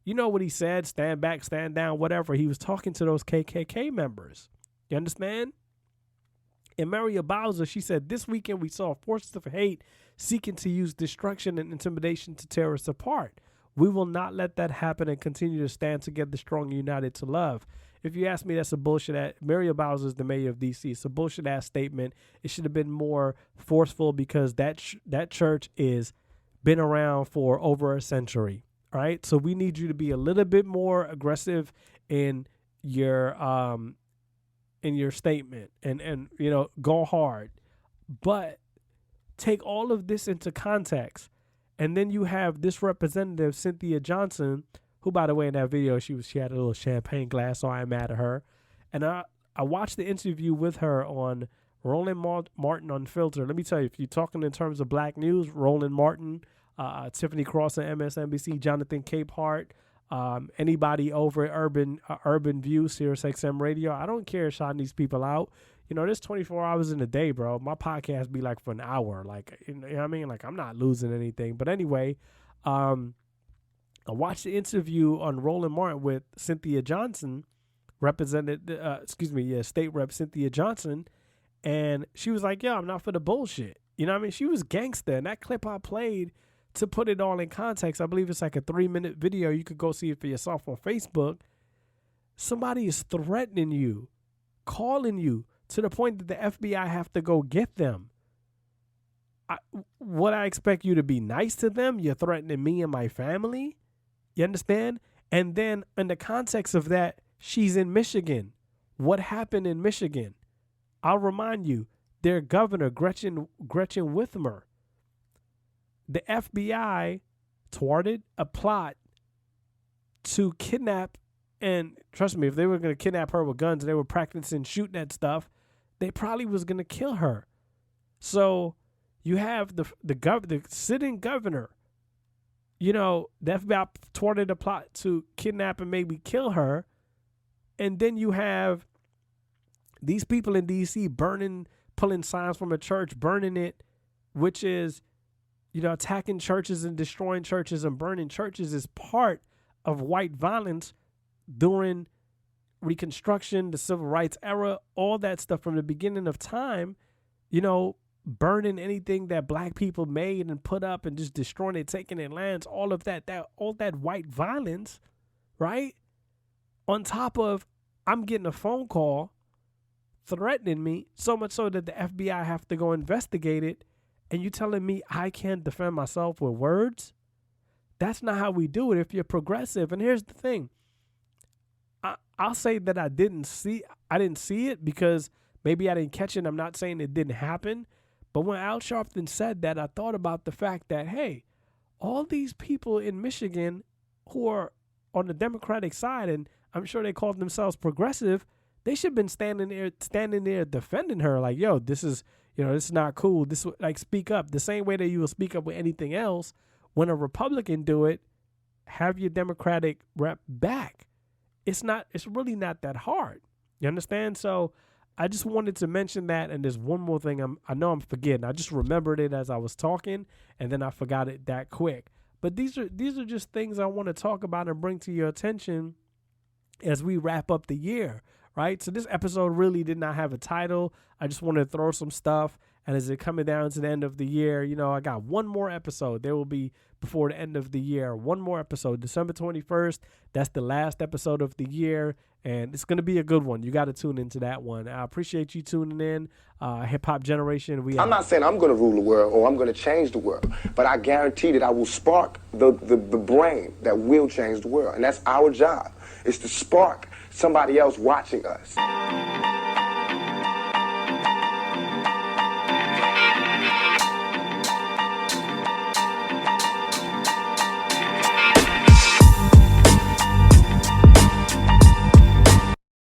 You know what he said, stand back, stand down, whatever. He was talking to those KKK members. You understand? And Maria Bowser, she said, this weekend we saw forces of hate seeking to use destruction and intimidation to tear us apart. We will not let that happen and continue to stand together strong and united to love. If you ask me, that's a bullshit. Maria Bowser is the mayor of D.C. It's a bullshit ass statement. It should have been more forceful because that church is been around for over a century. All right, so we need you to be a little bit more aggressive in your statement and you know, go hard, but take all of this into context. And then you have this representative, Cynthia Johnson, who, by the way, in that video, she had a little champagne glass, so I'm mad at her. And I watched the interview with her on Roland Martin Unfiltered. Let me tell you, if you're talking in terms of black news, Roland Martin, Tiffany Cross on MSNBC, Jonathan Capehart, anybody over at Urban View, Sirius XM Radio. I don't care shouting these people out. You know, there's 24 hours in a day, bro. My podcast be like for an hour. Like, you know what I mean? Like, I'm not losing anything. But anyway, I watched the interview on Roland Martin with Cynthia Johnson, State Rep Cynthia Johnson. And she was like, yeah, I'm not for the bullshit. You know what I mean? She was gangster. And that clip I played, to put it all in context, I believe it's like a 3-minute video. You could go see it for yourself on Facebook. Somebody is threatening you, calling you, to the point that the FBI have to go get them. Would I expect you to be nice to them? You're threatening me and my family? You understand? And then in the context of that, she's in Michigan. What happened in Michigan? I'll remind you, their governor, Gretchen Whitmer, the FBI thwarted a plot to kidnap, and trust me, if they were going to kidnap her with guns and they were practicing shooting at stuff, they probably was going to kill her. So you have the sitting governor, you know, the FBI thwarted a plot to kidnap and maybe kill her. And then you have these people in D.C. pulling signs from a church, burning it, which is, you know, attacking churches and destroying churches and burning churches is part of white violence during Reconstruction, the Civil Rights era, all that stuff from the beginning of time, you know, burning anything that black people made and put up and just destroying it, taking their lands, all of that all that white violence, right? On top of, I'm getting a phone call threatening me, so much so that the FBI have to go investigate it, and you telling me I can't defend myself with words? That's not how we do it if you're progressive. And here's the thing. I'll say that I didn't see it because maybe I didn't catch it. I'm not saying it didn't happen. But when Al Sharpton said that, I thought about the fact that, hey, all these people in Michigan who are on the Democratic side, and I'm sure they call themselves progressive, they should have been standing there defending her like, yo, this is not cool. This, like, speak up. The same way that you will speak up with anything else. When a Republican do it, have your Democratic rep back. It's really not that hard. You understand? So I just wanted to mention that. And there's one more thing I know I'm forgetting. I just remembered it as I was talking, and then I forgot it that quick. But these are just things I want to talk about and bring to your attention as we wrap up the year, right? So this episode really did not have a title. I just wanted to throw some stuff. And as it coming down to the end of the year, you know, I got one more episode. There will be before the end of the year, one more episode, December 21st. That's the last episode of the year, and it's going to be a good one. You got to tune into that one. I appreciate you tuning in. Hip Hop Generation.
I'm not saying I'm going to rule the world or I'm going to change the world, but I guarantee that I will spark the brain that will change the world, and that's our job, is to spark somebody else watching us.